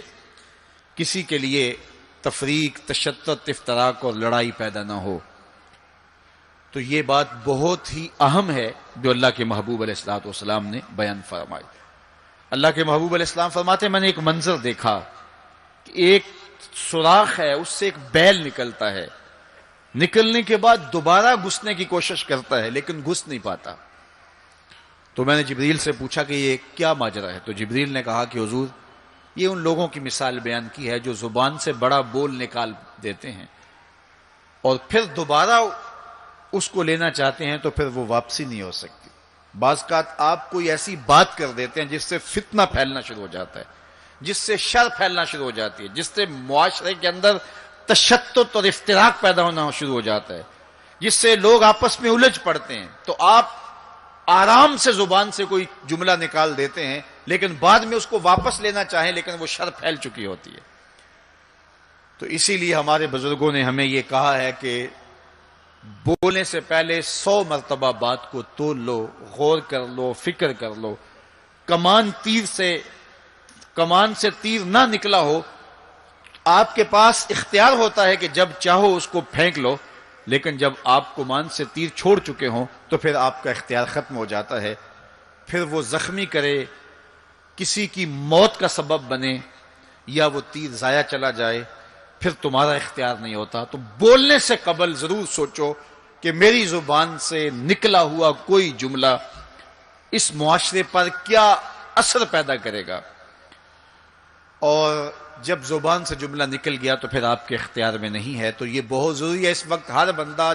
کسی کے لیے تفریق، تشدد، افتراق اور لڑائی پیدا نہ ہو۔ تو یہ بات بہت ہی اہم ہے جو اللہ کے محبوب علیہ الصلوۃ والسلام نے بیان فرمائی۔ اللہ کے محبوب علیہ السلام فرماتے ہیں میں نے ایک منظر دیکھا کہ ایک سوراخ ہے، اس سے ایک بیل نکلتا ہے، نکلنے کے بعد دوبارہ گھسنے کی کوشش کرتا ہے لیکن گھس نہیں پاتا۔ تو میں نے جبریل سے پوچھا کہ یہ کیا ماجرا ہے؟ تو جبریل نے کہا کہ حضور یہ ان لوگوں کی مثال بیان کی ہے جو زبان سے بڑا بول نکال دیتے ہیں اور پھر دوبارہ اس کو لینا چاہتے ہیں تو پھر وہ واپسی نہیں ہو سکتی۔ بعض اوقات آپ کوئی ایسی بات کر دیتے ہیں جس سے فتنہ پھیلنا شروع ہو جاتا ہے، جس سے شر پھیلنا شروع ہو جاتی ہے، جس سے معاشرے کے اندر تشدد اور افتراق پیدا ہونا شروع ہو جاتا ہے، جس سے لوگ آپس میں الجھ پڑتے ہیں۔ تو آپ آرام سے زبان سے کوئی جملہ نکال دیتے ہیں لیکن بعد میں اس کو واپس لینا چاہیں لیکن وہ شر پھیل چکی ہوتی ہے۔ تو اسی لیے ہمارے بزرگوں نے ہمیں یہ کہا ہے کہ بولنے سے پہلے 100 مرتبہ بات کو تول لو، غور کر لو، فکر کر لو۔ کمان سے تیر نہ نکلا ہو، آپ کے پاس اختیار ہوتا ہے کہ جب چاہو اس کو پھینک لو، لیکن جب آپ کمان سے تیر چھوڑ چکے ہوں تو پھر آپ کا اختیار ختم ہو جاتا ہے۔ پھر وہ زخمی کرے، کسی کی موت کا سبب بنے یا وہ تیر ضائع چلا جائے، پھر تمہارا اختیار نہیں ہوتا۔ تو بولنے سے قبل ضرور سوچو کہ میری زبان سے نکلا ہوا کوئی جملہ اس معاشرے پر کیا اثر پیدا کرے گا، اور جب زبان سے جملہ نکل گیا تو پھر آپ کے اختیار میں نہیں ہے۔ تو یہ بہت ضروری ہے۔ اس وقت ہر بندہ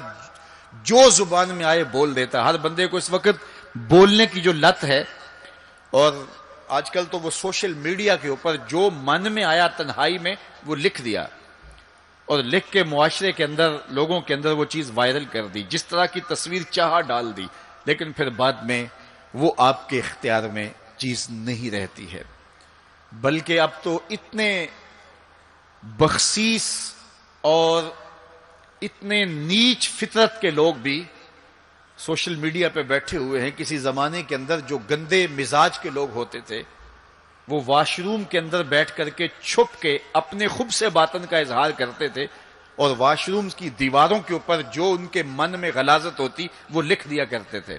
جو زبان میں آئے بول دیتا ہے، ہر بندے کو اس وقت بولنے کی جو لت ہے، اور آج کل تو وہ سوشل میڈیا کے اوپر جو من میں آیا تنہائی میں وہ لکھ دیا اور لکھ کے معاشرے کے اندر لوگوں کے اندر وہ چیز وائرل کر دی، جس طرح کی تصویر چاہا ڈال دی، لیکن پھر بعد میں وہ آپ کے اختیار میں چیز نہیں رہتی ہے۔ بلکہ اب تو اتنے بخسیس اور اتنے نیچ فطرت کے لوگ بھی سوشل میڈیا پہ بیٹھے ہوئے ہیں. کسی زمانے کے اندر جو گندے مزاج کے لوگ ہوتے تھے وہ واش روم کے اندر بیٹھ کر کے چھپ کے اپنے خب سے باطن کا اظہار کرتے تھے اور واش روم کی دیواروں کے اوپر جو ان کے من میں غلاظت ہوتی وہ لکھ دیا کرتے تھے.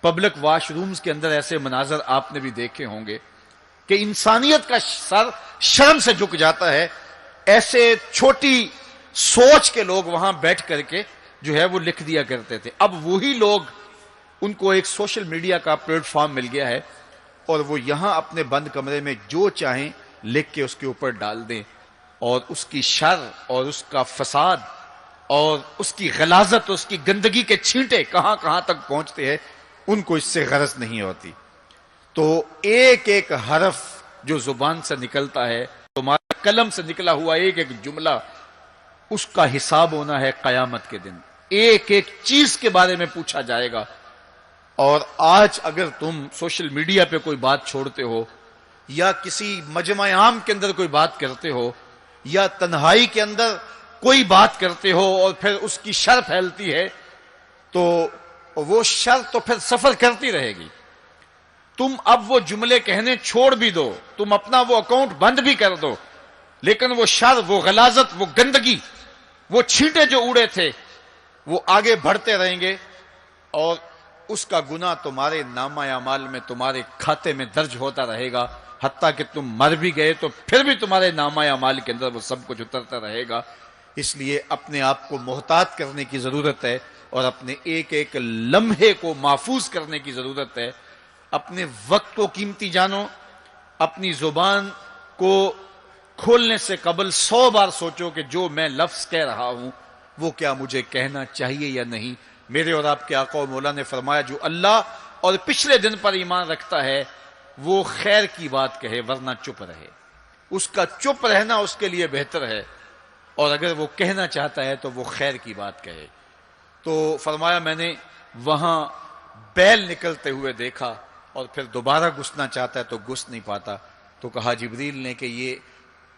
پبلک واش رومز کے اندر ایسے مناظر آپ نے بھی دیکھے ہوں گے کہ انسانیت کا سر شرم سے جھک جاتا ہے. ایسے چھوٹی سوچ کے لوگ وہاں بیٹھ کر کے جو ہے وہ لکھ دیا کرتے تھے. اب وہی لوگ، ان کو ایک سوشل میڈیا کا پلیٹ فارم مل گیا ہے اور وہ یہاں اپنے بند کمرے میں جو چاہیں لکھ کے اس کے اوپر ڈال دیں، اور اس کی شر اور اس کا فساد اور اس کی غلاظت، اس کی گندگی کے چھینٹے کہاں کہاں تک پہنچتے ہیں ان کو اس سے غرض نہیں ہوتی. تو ایک ایک حرف جو زبان سے نکلتا ہے، تمہارے قلم سے نکلا ہوا ایک ایک جملہ، اس کا حساب ہونا ہے قیامت کے دن. ایک ایک چیز کے بارے میں پوچھا جائے گا. اور آج اگر تم سوشل میڈیا پہ کوئی بات چھوڑتے ہو یا کسی مجمع عام کے اندر کوئی بات کرتے ہو یا تنہائی کے اندر کوئی بات کرتے ہو اور پھر اس کی شر پھیلتی ہے، تو وہ شر تو پھر سفر کرتی رہے گی. تم اب وہ جملے کہنے چھوڑ بھی دو، تم اپنا وہ اکاؤنٹ بند بھی کر دو، لیکن وہ شر، وہ غلاظت، وہ گندگی، وہ چھینٹے جو اڑے تھے وہ آگے بڑھتے رہیں گے اور اس کا گناہ تمہارے نامہ اعمال میں، تمہارے کھاتے میں درج ہوتا رہے گا. حتیٰ کہ تم مر بھی گئے تو پھر بھی تمہارے نامہ اعمال کے اندر وہ سب کچھ اترتا رہے گا. اس لیے اپنے آپ کو محتاط کرنے کی ضرورت ہے اور اپنے ایک ایک لمحے کو محفوظ کرنے کی ضرورت ہے. اپنے وقت کو قیمتی جانو. اپنی زبان کو کھولنے سے قبل 100 بار سوچو کہ جو میں لفظ کہہ رہا ہوں وہ کیا مجھے کہنا چاہیے یا نہیں. میرے اور آپ کے آقا و مولا نے فرمایا جو اللہ اور پچھلے دن پر ایمان رکھتا ہے وہ خیر کی بات کہے ورنہ چپ رہے. اس کا چپ رہنا اس کے لیے بہتر ہے، اور اگر وہ کہنا چاہتا ہے تو وہ خیر کی بات کہے. تو فرمایا میں نے وہاں بیل نکلتے ہوئے دیکھا اور پھر دوبارہ گھسنا چاہتا ہے تو گھس نہیں پاتا. تو کہا جبریل نے کہ یہ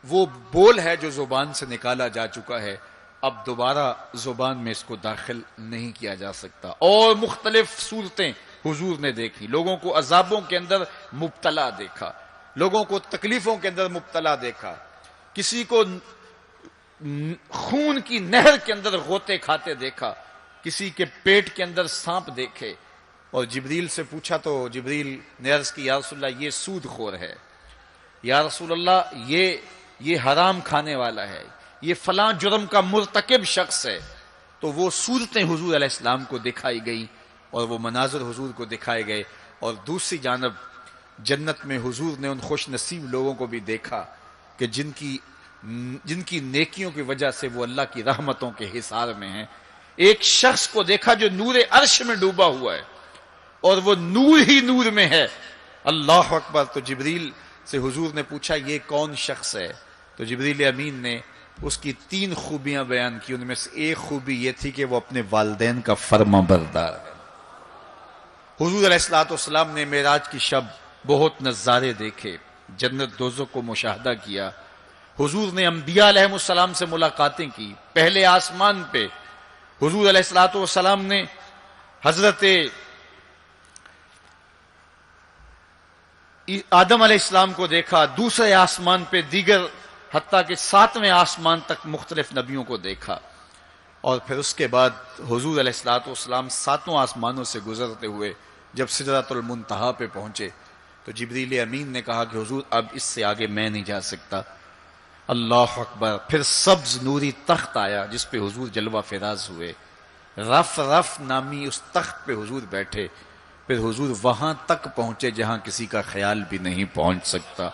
وہ بول ہے جو زبان سے نکالا جا چکا ہے، اب دوبارہ زبان میں اس کو داخل نہیں کیا جا سکتا. اور مختلف صورتیں حضور نے دیکھی. لوگوں کو عذابوں کے اندر مبتلا دیکھا، لوگوں کو تکلیفوں کے اندر مبتلا دیکھا، کسی کو خون کی نہر کے اندر غوطے کھاتے دیکھا، کسی کے پیٹ کے اندر سانپ دیکھے. اور جبریل سے پوچھا تو جبریل نے عرض کی یا رسول اللہ یہ سود خور ہے، یا رسول اللہ یہ حرام کھانے والا ہے، یہ فلاں جرم کا مرتکب شخص ہے. تو وہ صورتیں حضور علیہ السلام کو دکھائی گئی اور وہ مناظر حضور کو دکھائے گئے. اور دوسری جانب جنت میں حضور نے ان خوش نصیب لوگوں کو بھی دیکھا کہ جن کی نیکیوں کی وجہ سے وہ اللہ کی رحمتوں کے حصار میں ہیں. ایک شخص کو دیکھا جو نور عرش میں ڈوبا ہوا ہے اور وہ نور ہی نور میں ہے. اللہ اکبر. تو جبریل سے حضور نے پوچھا یہ کون شخص ہے؟ تو جبریل امین نے اس کی 3 خوبیاں بیان کی. ان میں سے ایک خوبی یہ تھی کہ وہ اپنے والدین کا فرما بردار ہے. حضور علیہ الصلوۃ والسلام نے معراج کی شب بہت نظارے دیکھے، جنت دوزخ کو مشاہدہ کیا. حضور نے انبیاء علیہ السلام سے ملاقاتیں کی. پہلے آسمان پہ حضور علیہ الصلوۃ والسلام نے حضرت آدم علیہ السلام کو دیکھا. دوسرے آسمان پہ دیگر، حتیٰ کہ 7ویں آسمان تک مختلف نبیوں کو دیکھا. اور پھر اس کے بعد حضور علیہ الصلوۃ والسلام 7 آسمانوں سے گزرتے ہوئے جب سدرۃ المنتہا پہ پہنچے تو جبریل امین نے کہا کہ حضور اب اس سے آگے میں نہیں جا سکتا. اللہ اکبر. پھر سبز نوری تخت آیا جس پہ حضور جلوہ فراز ہوئے. رف رف نامی اس تخت پہ حضور بیٹھے. پھر حضور وہاں تک پہنچے جہاں کسی کا خیال بھی نہیں پہنچ سکتا.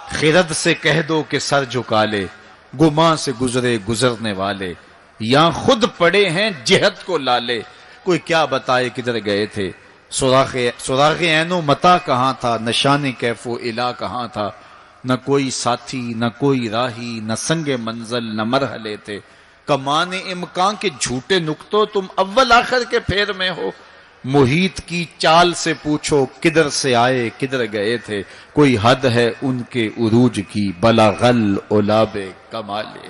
خرد سے کہہ دو کہ سر جھکا لے، گماں سے گزرے گزرنے والے، یہاں خود پڑے ہیں جہت کو لالے. کوئی کیا بتائے کدھر گئے تھے، سراغ عین و متا کہاں تھا، نشان کیف و الا کہاں تھا. نہ کوئی ساتھی نہ کوئی راہی، نہ سنگ منزل نہ مرحلے تھے. کمان امکان کے جھوٹے نکتوں تم اول آخر کے پھیر میں ہو. محیط کی چال سے پوچھو کدھر سے آئے کدھر گئے تھے. کوئی حد ہے ان کے عروج کی، بلغل اولاب کمالے.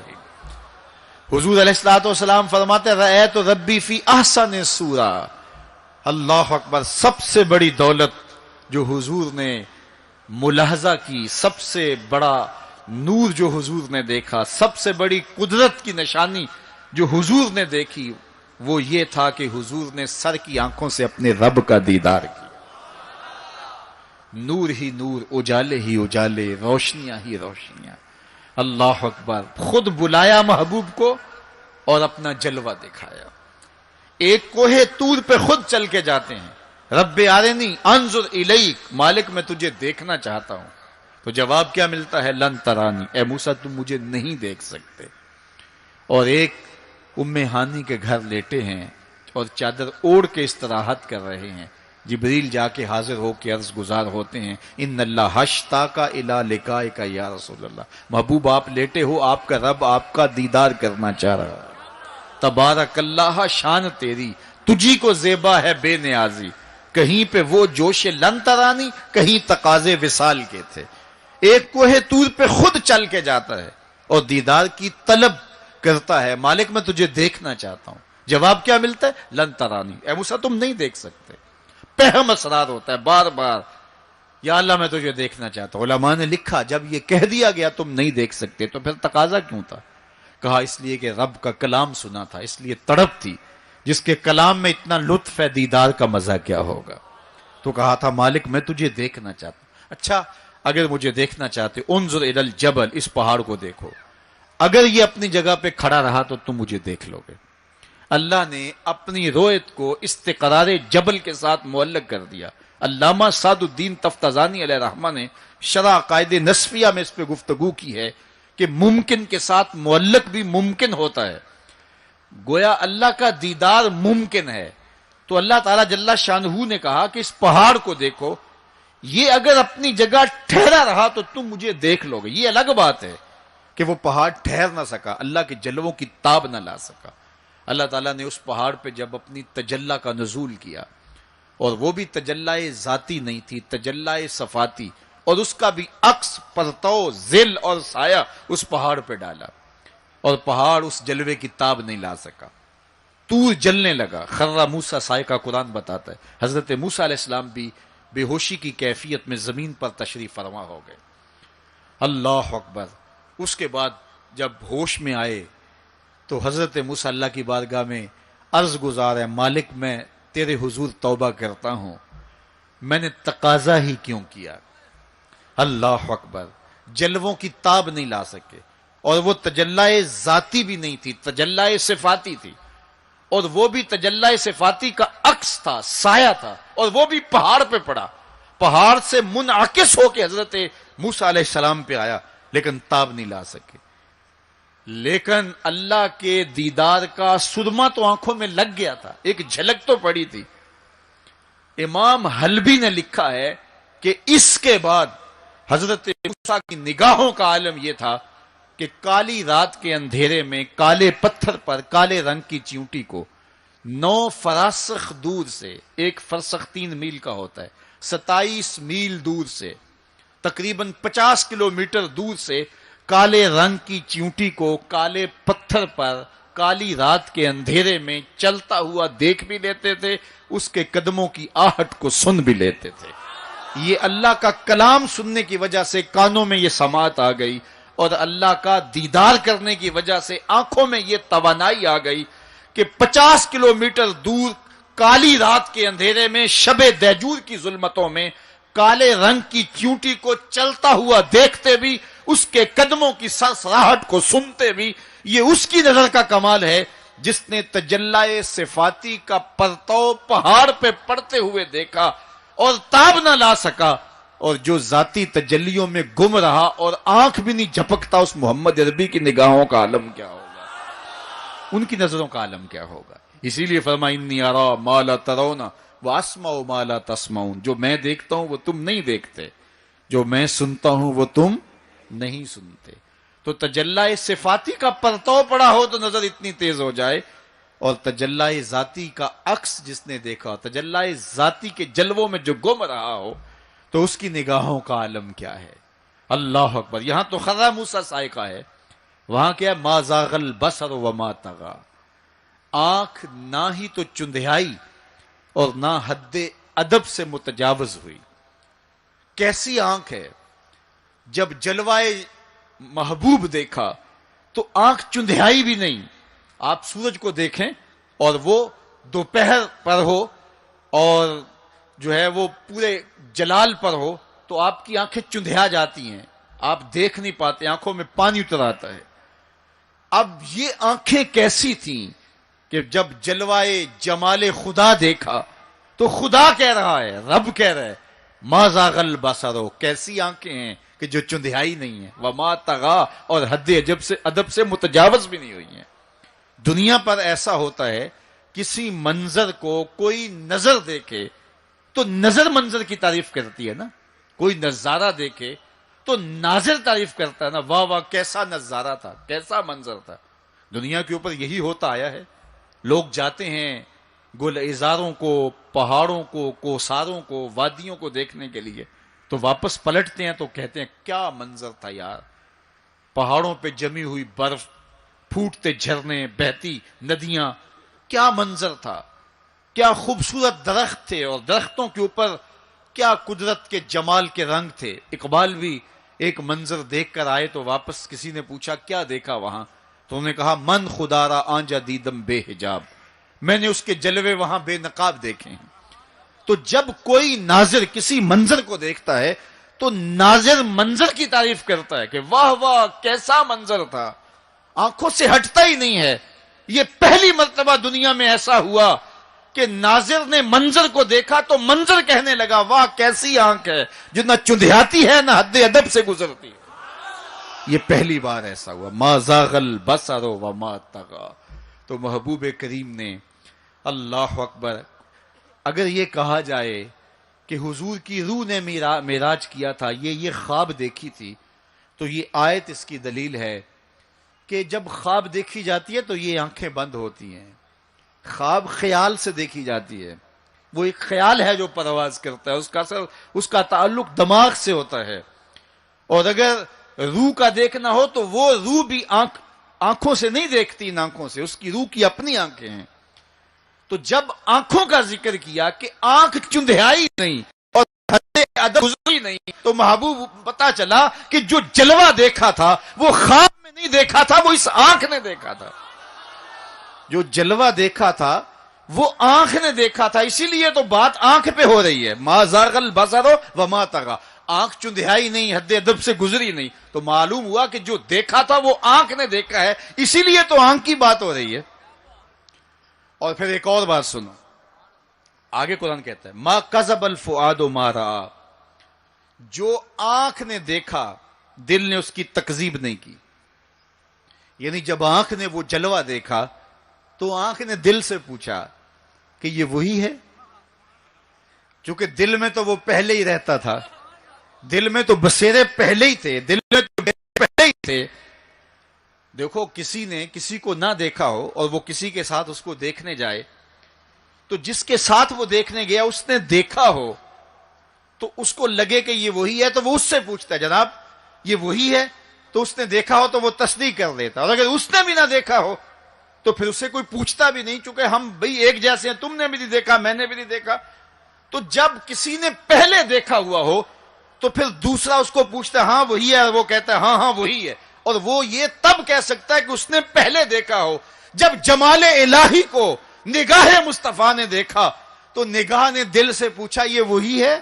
حضور علیہ الصلوۃ والسلام فرماتے رأیت ربی فی احسن صورہ، اللہ اکبر. سب سے بڑی دولت جو حضور نے ملاحظہ کی، سب سے بڑا نور جو حضور نے دیکھا، سب سے بڑی قدرت کی نشانی جو حضور نے دیکھی، وہ یہ تھا کہ حضور نے سر کی آنکھوں سے اپنے رب کا دیدار کیا. نور ہی نور، اجالے ہی اجالے، روشنیاں ہی روشنیاں. اللہ اکبر. خود بلایا محبوب کو اور اپنا جلوہ دکھایا. ایک کوہ طور پہ خود چل کے جاتے ہیں. رب آرنی انظر الیک، مالک میں تجھے دیکھنا چاہتا ہوں. تو جواب کیا ملتا ہے؟ لن ترانی، اے موسیٰ تم مجھے نہیں دیکھ سکتے. اور ایک ام ہانی کے گھر لیٹے ہیں اور چادر اوڑھ کے استراحت کر رہے ہیں. جبریل جا کے حاضر ہو کے عرض گزار ہوتے ہیں، ان اللہ اشتاق الی لقائک یا رسول اللہ. محبوب آپ لیٹے ہو، آپ کا رب آپ کا دیدار کرنا چاہ رہا ہے. تبارک اللہ، شان تیری، تجھی کو زیبا ہے بے نیازی. کہیں پہ وہ جوش لن ترانی، کہیں تقاضے وصال کے تھے. ایک کوہ طور پہ خود چل کے جاتا ہے اور دیدار کی طلب کرتا ہے، مالک میں تجھے دیکھنا چاہتا ہوں. جواب کیا ملتا ہے؟ لن ترانی، اے موسیٰ تم نہیں دیکھ سکتے. پہم اسرار ہوتا ہے بار بار، یا اللہ میں تجھے دیکھنا چاہتا ہوں. علماء نے لکھا جب یہ کہہ دیا گیا تم نہیں دیکھ سکتے تو پھر تقاضا کیوں تھا؟ کہا اس لیے کہ رب کا کلام سنا تھا، اس لیے تڑپ تھی. جس کے کلام میں اتنا لطف ہے، دیدار کا مزہ کیا ہوگا. تو کہا تھا مالک میں تجھے دیکھنا چاہتا ہوں. اچھا اگر مجھے دیکھنا چاہتے، انظر الی الجبل، اس پہاڑ کو دیکھو. اگر یہ اپنی جگہ پہ کھڑا رہا تو تم مجھے دیکھ لو گے. اللہ نے اپنی رویت کو استقرار جبل کے ساتھ معلق کر دیا. علامہ سعد الدین تفتازانی علیہ رحمہ نے شرح عقائد نصفیہ میں اس پہ گفتگو کی ہے کہ ممکن کے ساتھ معلق بھی ممکن ہوتا ہے. گویا اللہ کا دیدار ممکن ہے تو اللہ تعالیٰ جل شانہ نے کہا کہ اس پہاڑ کو دیکھو، یہ اگر اپنی جگہ ٹھہرا رہا تو تم مجھے دیکھ لو گے. یہ الگ بات ہے کہ وہ پہاڑ ٹھہر نہ سکا، اللہ کے جلووں کی تاب نہ لا سکا. اللہ تعالیٰ نے اس پہاڑ پہ جب اپنی تجلی کا نزول کیا، اور وہ بھی تجلی ذاتی نہیں تھی، تجلی صفاتی، اور اس کا بھی عکس، پرتو، ظل اور سایہ اس پہاڑ پہ ڈالا، اور پہاڑ اس جلوے کی تاب نہیں لا سکا. طور جلنے لگا. خر موسیٰ سائے کا قرآن بتاتا ہے. حضرت موسیٰ علیہ السلام بھی بے ہوشی کی کیفیت میں زمین پر تشریف فرما ہو گئے. اللہ اکبر. اس کے بعد جب ہوش میں آئے تو حضرت موسیٰ اللہ کی بارگاہ میں عرض گزار ہے، مالک میں تیرے حضور توبہ کرتا ہوں، میں نے تقاضا ہی کیوں کیا. اللہ اکبر. جلووں کی تاب نہیں لا سکے، اور وہ تجلی ذاتی بھی نہیں تھی، تجلی صفاتی تھی، اور وہ بھی تجلی صفاتی کا عکس تھا، سایہ تھا، اور وہ بھی پہاڑ پہ پڑا. پہاڑ سے منعکس ہو کے حضرت موسیٰ علیہ السلام پہ آیا، لیکن تاب نہیں لا سکے. لیکن اللہ کے دیدار کا سرما تو آنکھوں میں لگ گیا تھا، ایک جھلک تو پڑی تھی. امام حلبی نے لکھا ہے کہ اس کے بعد حضرت موسیٰ کی نگاہوں کا عالم یہ تھا کہ کالی رات کے اندھیرے میں کالے پتھر پر کالے رنگ کی چیونٹی کو 9 فراسخ دور سے، ایک فرسخ 3 میل کا ہوتا ہے، 27 میل دور سے، تقریباً 50 کلومیٹر دور سے کالے رنگ کی چیونٹی کو کالے پتھر پر کالی رات کے اندھیرے میں چلتا ہوا دیکھ بھی لیتے تھے، اس کے قدموں کی آہٹ کو سن بھی لیتے تھے. یہ اللہ کا کلام سننے کی وجہ سے کانوں میں یہ سماعت آ گئی، اور اللہ کا دیدار کرنے کی وجہ سے آنکھوں میں یہ توانائی آ گئی کہ 50 کلومیٹر دور کالی رات کے اندھیرے میں، شب دیجور کی ظلمتوں میں، کالے رنگ کی چیونٹی کو چلتا ہوا دیکھتے بھی، اس کے قدموں کی سرسراہٹ کو سنتے بھی. یہ اس کی نظر کا کمال ہے جس نے تجلی صفاتی کا پرتو پہاڑ پہ پڑتے ہوئے دیکھا اور تاب نہ لا سکا، اور جو ذاتی تجلیوں میں گم رہا اور آنکھ بھی نہیں جھپکتا، اس محمد عربی کی نگاہوں کا عالم کیا ہوگا، ان کی نظروں کا عالم کیا ہوگا. اسی لیے فرمایا انی ارا ما لا ترون واسمع ما لا تسمعون. جو میں دیکھتا ہوں وہ تم نہیں دیکھتے، جو میں سنتا ہوں وہ تم نہیں سنتے. تو تجلی صفاتی کا پرتو پڑا ہو تو نظر اتنی تیز ہو جائے، اور تجلی ذاتی کا عکس جس نے دیکھا، تجلی ذاتی کے جلووں میں جو گم رہا ہو، تو اس کی نگاہوں کا عالم کیا ہے. اللہ اکبر. یہاں تو خرا موسیٰ سائقہ ہے، وہاں کیا ما زاغ البصر وما طغى. آنکھ نہ ہی تو چندھیائی، اور نہ حد ادب سے متجاوز ہوئی۔ کیسی آنکھ ہے، جب جلوائے محبوب دیکھا تو آنکھ چندھیائی بھی نہیں۔ آپ سورج کو دیکھیں اور وہ دوپہر پر ہو اور جو ہے وہ پورے جلال پر ہو تو آپ کی آنکھیں چندھیا جاتی ہیں، آپ دیکھ نہیں پاتے، آنکھوں میں پانی اتر آتا ہے۔ اب یہ آنکھیں کیسی تھیں کہ جب جلوائے جمال خدا دیکھا تو خدا کہہ رہا ہے، رب کہہ رہا ہے ما زاغ البصر، کیسی آنکھیں ہیں کہ جو چندھیائی نہیں ہیں، وما طغی، اور حد ادب سے متجاوز بھی نہیں ہوئی ہیں۔ دنیا پر ایسا ہوتا ہے، کسی منظر کو کوئی نظر دیکھے تو نظر منظر کی تعریف کرتی ہے نا، کوئی نظارہ دیکھے تو ناظر تعریف کرتا ہے نا، واہ واہ کیسا نظارہ تھا، کیسا منظر تھا۔ دنیا کے اوپر یہی ہوتا آیا ہے، لوگ جاتے ہیں گلزاروں کو، پہاڑوں کو، کوساروں کو، وادیوں کو دیکھنے کے لیے، تو واپس پلٹتے ہیں تو کہتے ہیں کیا منظر تھا یار، پہاڑوں پہ جمی ہوئی برف، پھوٹتے جھرنے، بہتی ندیاں، کیا منظر تھا، کیا خوبصورت درخت تھے، اور درختوں کے اوپر کیا قدرت کے جمال کے رنگ تھے۔ اقبال بھی ایک منظر دیکھ کر آئے تو واپس کسی نے پوچھا کیا دیکھا وہاں، تو انہوں نے کہا من خدا را آنجا دیدم بے حجاب، میں نے اس کے جلوے وہاں بے نقاب دیکھے ہیں۔ تو جب کوئی ناظر کسی منظر کو دیکھتا ہے تو ناظر منظر کی تعریف کرتا ہے کہ واہ واہ کیسا منظر تھا، آنکھوں سے ہٹتا ہی نہیں ہے۔ یہ پہلی مرتبہ دنیا میں ایسا ہوا کہ ناظر نے منظر کو دیکھا تو منظر کہنے لگا واہ کیسی آنکھ ہے جو نہ چندھیاتی ہے نہ حد ادب سے گزرتی ہے۔ یہ پہلی بار ایسا ہوا، ما زاغ البصر وما طغی۔ تو محبوب کریم نے، اللہ اکبر، اگر یہ کہا جائے کہ حضور کی روح نے معراج کیا تھا، یہ خواب دیکھی تھی، تو یہ آیت اس کی دلیل ہے کہ جب خواب دیکھی جاتی ہے تو یہ آنکھیں بند ہوتی ہیں۔ خواب خیال سے دیکھی جاتی ہے، وہ ایک خیال ہے جو پرواز کرتا ہے، اس کا تعلق دماغ سے ہوتا ہے، اور اگر روح کا دیکھنا ہو تو وہ روح بھی آنکھوں سے نہیں دیکھتی، ان آنکھوں سے، اس کی روح کی اپنی آنکھیں ہیں۔ تو جب آنکھوں کا ذکر کیا کہ آنکھ چندھیائی نہیں اور حد ادب گزری نہیں، تو محبوب پتا چلا کہ جو جلوہ دیکھا تھا وہ خواب میں نہیں دیکھا تھا، وہ اس آنکھ نے دیکھا تھا۔ جو جلوہ دیکھا تھا وہ آنکھ نے دیکھا تھا، اسی لیے تو بات آنکھ پہ ہو رہی ہے، ما زاغ البصر وما طغی، آنکھ چندھیائی نہیں، حد ادب سے گزری نہیں، تو معلوم ہوا کہ جو دیکھا تھا وہ آنکھ نے دیکھا ہے، اسی لیے تو آنکھ کی بات ہو رہی ہے۔ اور پھر ایک اور بات سنو، آگے قرآن کہتا ہے ما کذب الفؤاد ما رأى، جو آنکھ نے دیکھا دل نے اس کی تکذیب نہیں کی۔ یعنی جب آنکھ نے وہ جلوہ دیکھا تو آنکھ نے دل سے پوچھا کہ یہ وہی ہے، چونکہ دل میں تو وہ پہلے ہی رہتا تھا، دل میں تو بسیرے پہلے ہی تھے، دل میں تو پہلے ہی تھے۔ دیکھو کسی نے کسی کو نہ دیکھا ہو اور وہ کسی کے ساتھ اس کو دیکھنے جائے، تو جس کے ساتھ وہ دیکھنے گیا اس نے دیکھا ہو تو اس کو لگے کہ یہ وہی ہے تو وہ اس سے پوچھتا ہے جناب یہ وہی ہے، تو اس نے دیکھا ہو تو وہ تصدیق کر دیتا، اور اگر اس نے بھی نہ دیکھا ہو تو پھر اسے کوئی پوچھتا بھی نہیں، چونکہ ہم بھئی ایک جیسے ہیں، تم نے بھی نہیں دیکھا میں نے بھی نہیں دیکھا۔ تو جب کسی نے پہلے دیکھا ہوا ہو تو پھر دوسرا اس کو پوچھتا ہے ہاں وہی ہے، اور وہ کہتا ہے ہاں ہاں وہی ہے، اور وہ یہ تب کہہ سکتا ہے کہ اس نے پہلے دیکھا ہو۔ جب جمال الہی کو نگاہ مصطفیٰ نے دیکھا تو نگاہ نے دل سے پوچھا یہ وہی ہے،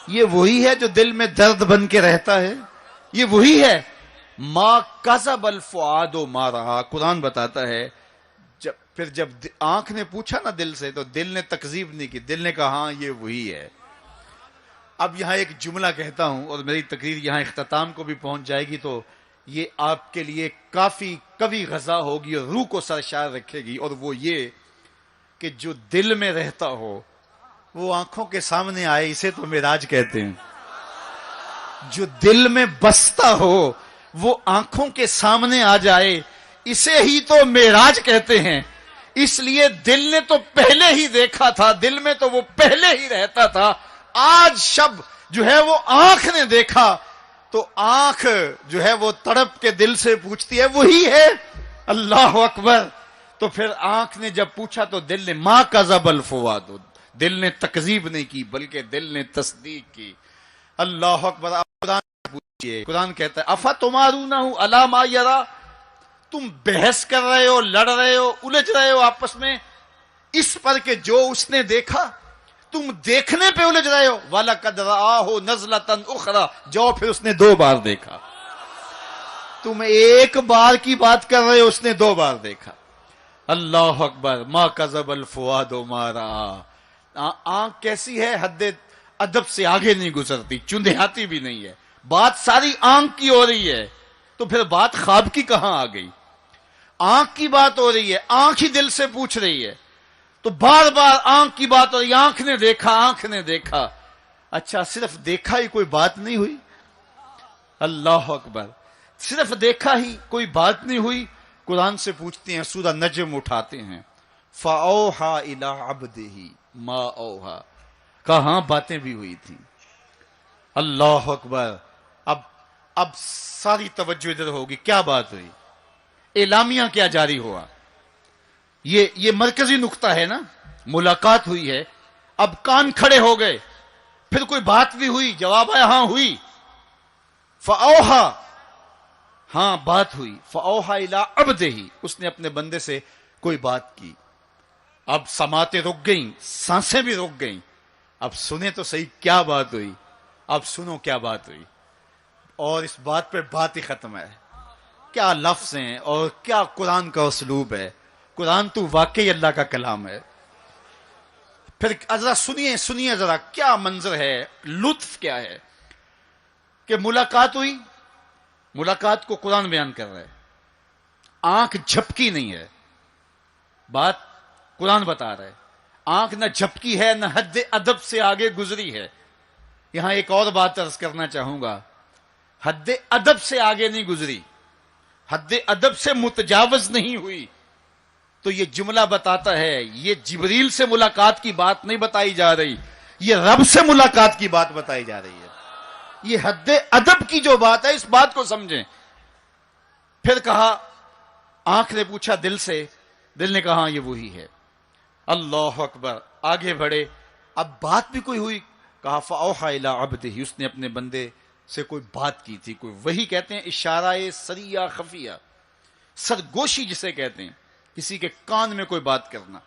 یہ وہی ہے جو دل میں درد بن کے رہتا ہے، یہ وہی ہے۔ ما کذب الفؤاد ما رأى، قرآن بتاتا ہے پھر جب آنکھ نے پوچھا نا دل سے تو دل نے تکذیب نہیں کی، دل نے کہا ہاں یہ وہی ہے۔ اب یہاں ایک جملہ کہتا ہوں اور میری تقریر یہاں اختتام کو بھی پہنچ جائے گی، تو یہ آپ کے لیے کافی قوی غذا ہوگی اور روح کو سرشار رکھے گی، اور وہ یہ کہ جو دل میں رہتا ہو وہ آنکھوں کے سامنے آئے، اسے تو معراج کہتے ہیں۔ جو دل میں بستا ہو وہ آنکھوں کے سامنے آ جائے، اسے ہی تو معراج کہتے ہیں۔ اس لیے دل نے تو پہلے ہی دیکھا تھا، دل میں تو وہ پہلے ہی رہتا تھا، آج شب جو ہے وہ آنکھ نے دیکھا تو آنکھ جو ہے وہ تڑپ کے دل سے پوچھتی ہے وہی ہے۔ اللہ اکبر، تو پھر آنکھ نے جب پوچھا تو دل نے ما کذب الفؤاد، دل نے تکذیب نہیں کی بلکہ دل نے تصدیق کی۔ اللہ اکبر۔ قرآن پوچھئے، قرآن کہتا ہے افتمارونہ علی ما یری، تم بحث کر رہے ہو، لڑ رہے ہو، الجھ رہے ہو آپس میں اس پر کہ جو اس نے دیکھا، تم دیکھنے پہ الجھ رہے ہو۔ وَلَقَدْ رَآهُ نَزْلَةً أُخْرَى، جو پھر اس نے 2 بار دیکھا۔ تم ایک بار کی بات کر رہے ہو، اس نے 2 بار دیکھا۔ اللہ اکبر۔ ما کذب الفؤاد ما رأى۔ آنکھ کیسی ہے؟ حد ادب سے آگے نہیں گزرتی، چندیاتی بھی نہیں ہے، بات ساری آنکھ کی ہو رہی ہے، تو پھر بات خواب کی کہاں آ گئی؟ آنکھ کی بات ہو رہی ہے، آنکھ ہی دل سے پوچھ رہی ہے، تو بار بار آنکھ کی بات ہو رہی ہے، آنکھ نے دیکھا، آنکھ نے دیکھا۔ اچھا صرف دیکھا ہی کوئی بات نہیں ہوئی؟ اللہ اکبر۔ صرف دیکھا ہی کوئی بات نہیں ہوئی؟ قرآن سے پوچھتے ہیں، سورہ نجم اٹھاتے ہیں، فَأَوْحَى إِلَىٰ عَبْدِهِ مَا أَوْحَىٰ، کہاں باتیں بھی ہوئی تھیں۔ اللہ اکبر۔ اب ساری توجہ ادھر ہوگی، کیا بات ہوئی؟ اعلامیہ کیا جاری ہوا؟ یہ مرکزی نقطہ ہے نا، ملاقات ہوئی ہے، اب کان کھڑے ہو گئے، پھر کوئی بات بھی ہوئی، جواب آیا ہاں ہوئی۔ فَأَوْحَىٰ، ہاں بات ہوئی۔ فَأَوْحَىٰ إِلَىٰ عَبْدِهِ، اس نے اپنے بندے سے کوئی بات کی۔ اب سماعتیں رک گئیں، سانسیں بھی رک گئیں، اب سنیں تو صحیح کیا بات ہوئی۔ اب سنو کیا بات ہوئی، اور اس بات پہ بات ہی ختم ہے۔ کیا لفظ ہیں اور کیا قرآن کا اسلوب ہے، قرآن تو واقعی اللہ کا کلام ہے۔ پھر ذرا سنیے ذرا کیا منظر ہے، لطف کیا ہے کہ ملاقات ہوئی۔ ملاقات کو قرآن بیان کر رہا ہے، آنکھ جھپکی نہیں ہے، بات قرآن بتا رہا ہے، آنکھ نہ جھپکی ہے نہ حد ادب سے آگے گزری ہے۔ یہاں ایک اور بات عرض کرنا چاہوں گا، حد ادب سے آگے نہیں گزری، حد ادب سے متجاوز نہیں ہوئی، تو یہ جملہ بتاتا ہے یہ جبریل سے ملاقات کی بات نہیں بتائی جا رہی، یہ رب سے ملاقات کی بات بتائی جا رہی ہے۔ یہ حد ادب کی جو بات ہے، اس بات کو سمجھیں۔ پھر کہا، آنکھ نے پوچھا دل سے، دل نے کہا یہ وہی ہے۔ اللہ اکبر۔ آگے بڑھے، اب بات بھی کوئی ہوئی، کہا فَأَوْحَىٰ إِلَىٰ عَبْدِهِ، اس نے اپنے بندے سے کوئی بات کی تھی، کوئی وہی کہتے ہیں اشارہ سریہ خفیہ، سرگوشی جسے کہتے ہیں، کسی کے کان میں کوئی بات کرنا۔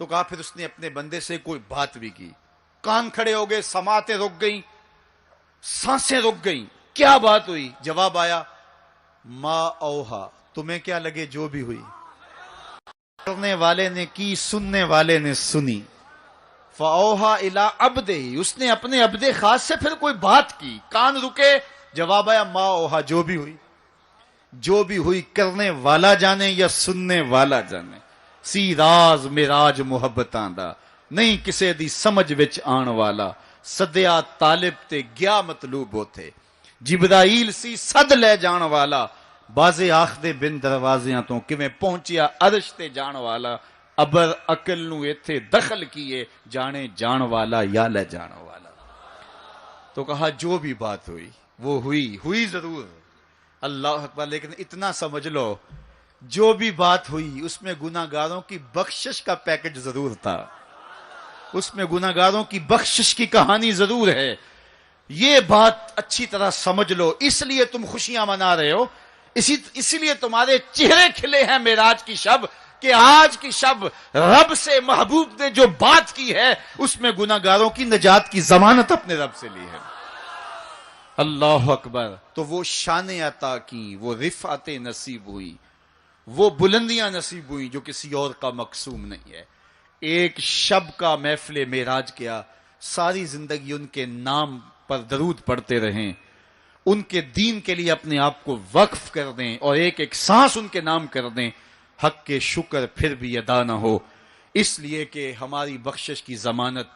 تو کہا پھر اس نے اپنے بندے سے کوئی بات بھی کی، کان کھڑے ہو گئے، سماعتیں رک گئیں، سانسیں رک گئیں، کیا بات ہوئی؟ جواب آیا ما اوہا، تمہیں کیا لگے جو بھی ہوئی، کرنے والے نے کی، سننے والے نے سنی۔ فَأَوْحَىٰ إِلَىٰ عَبْدِهِ، اس نے اپنے عبد خاص سے پھر کوئی بات کی، کان رکے، جواب آیا ما اوہا، جو بھی ہوئی، جو بھی ہوئی کرنے والا جانے یا سننے والا جانے۔ سی راز میراج محبتاں دا، نہیں کسے دی سمجھ وچ آن والا، سدیا طالب تے گیا مطلوب ہوتے، جبرائیل سی صد لے جان والا، بازے آخدے بن دروازیاں تو کیویں پہنچیا عرش تے جان والا، ابر عقل نو ایتھے دخل کیے، جانے جان والا یا لے جان والا۔ تو کہا جو بھی بات ہوئی وہ ہوئی ضرور، اللہ اکبر، لیکن اتنا سمجھ لو جو بھی بات ہوئی اس میں گناہ گاروں کی بخشش کا پیکج ضرور تھا، اس میں گناہ گاروں کی بخشش کی کہانی ضرور ہے۔ یہ بات اچھی طرح سمجھ لو، اس لیے تم خوشیاں منا رہے ہو، اسی لیے تمہارے چہرے کھلے ہیں معراج کی شب، کہ آج کی شب رب سے محبوب نے جو بات کی ہے اس میں گناہ گاروں کی نجات کی ضمانت اپنے رب سے لی ہے۔ اللہ اکبر۔ تو وہ شان عطا کی، وہ رفعت نصیب ہوئی، وہ بلندیاں نصیب ہوئی جو کسی اور کا مقسوم نہیں ہے۔ ایک شب کا محفل معراج کیا، ساری زندگی ان کے نام پر درود پڑھتے رہیں، ان کے دین کے لیے اپنے آپ کو وقف کر دیں اور ایک ایک سانس ان کے نام کر دیں، حق کے شکر پھر بھی ادا نہ ہو، اس لیے کہ ہماری بخشش کی ضمانت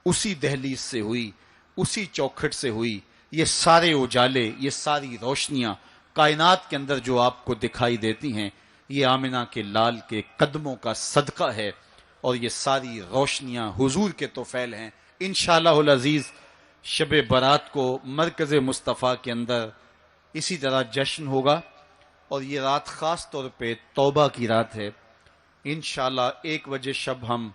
اسی دہلیز سے ہوئی، اسی چوکھٹ سے ہوئی۔ یہ سارے اجالے، یہ ساری روشنیاں کائنات کے اندر جو آپ کو دکھائی دیتی ہیں، یہ آمنہ کے لال کے قدموں کا صدقہ ہے، اور یہ ساری روشنیاں حضور کے طفیل ہیں۔ انشاءاللہ العزیز شب برات کو مرکز مصطفیٰ کے اندر اسی طرح جشن ہوگا، اور یہ رات خاص طور پہ توبہ کی رات ہے۔ انشاءاللہ 1 بجے شب ہم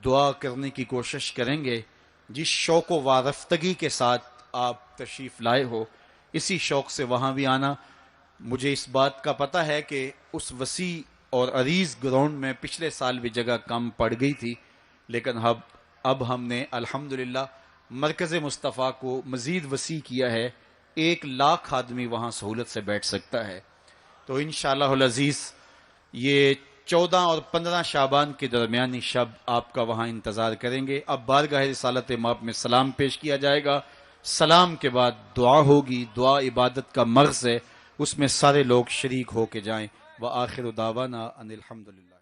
دعا کرنے کی کوشش کریں گے. جس شوق و وارفتگی کے ساتھ آپ تشریف لائے ہو اسی شوق سے وہاں بھی آنا. مجھے اس بات کا پتہ ہے کہ اس وسیع اور عریض گراؤنڈ میں پچھلے سال بھی جگہ کم پڑ گئی تھی، لیکن اب ہم نے الحمدللہ مرکز مصطفیٰ کو مزید وسیع کیا ہے. 1,00,000 آدمی وہاں سہولت سے بیٹھ سکتا ہے. تو انشاءاللہ العزیز یہ 14 اور 15 شعبان کے درمیانی شب آپ کا وہاں انتظار کریں گے. اب بارگاہ رسالت مآب میں سلام پیش کیا جائے گا. سلام کے بعد دعا ہوگی. دعا عبادت کا مغز ہے، اس میں سارے لوگ شریک ہو کے جائیں. وآخر دعوانا ان الحمدللہ.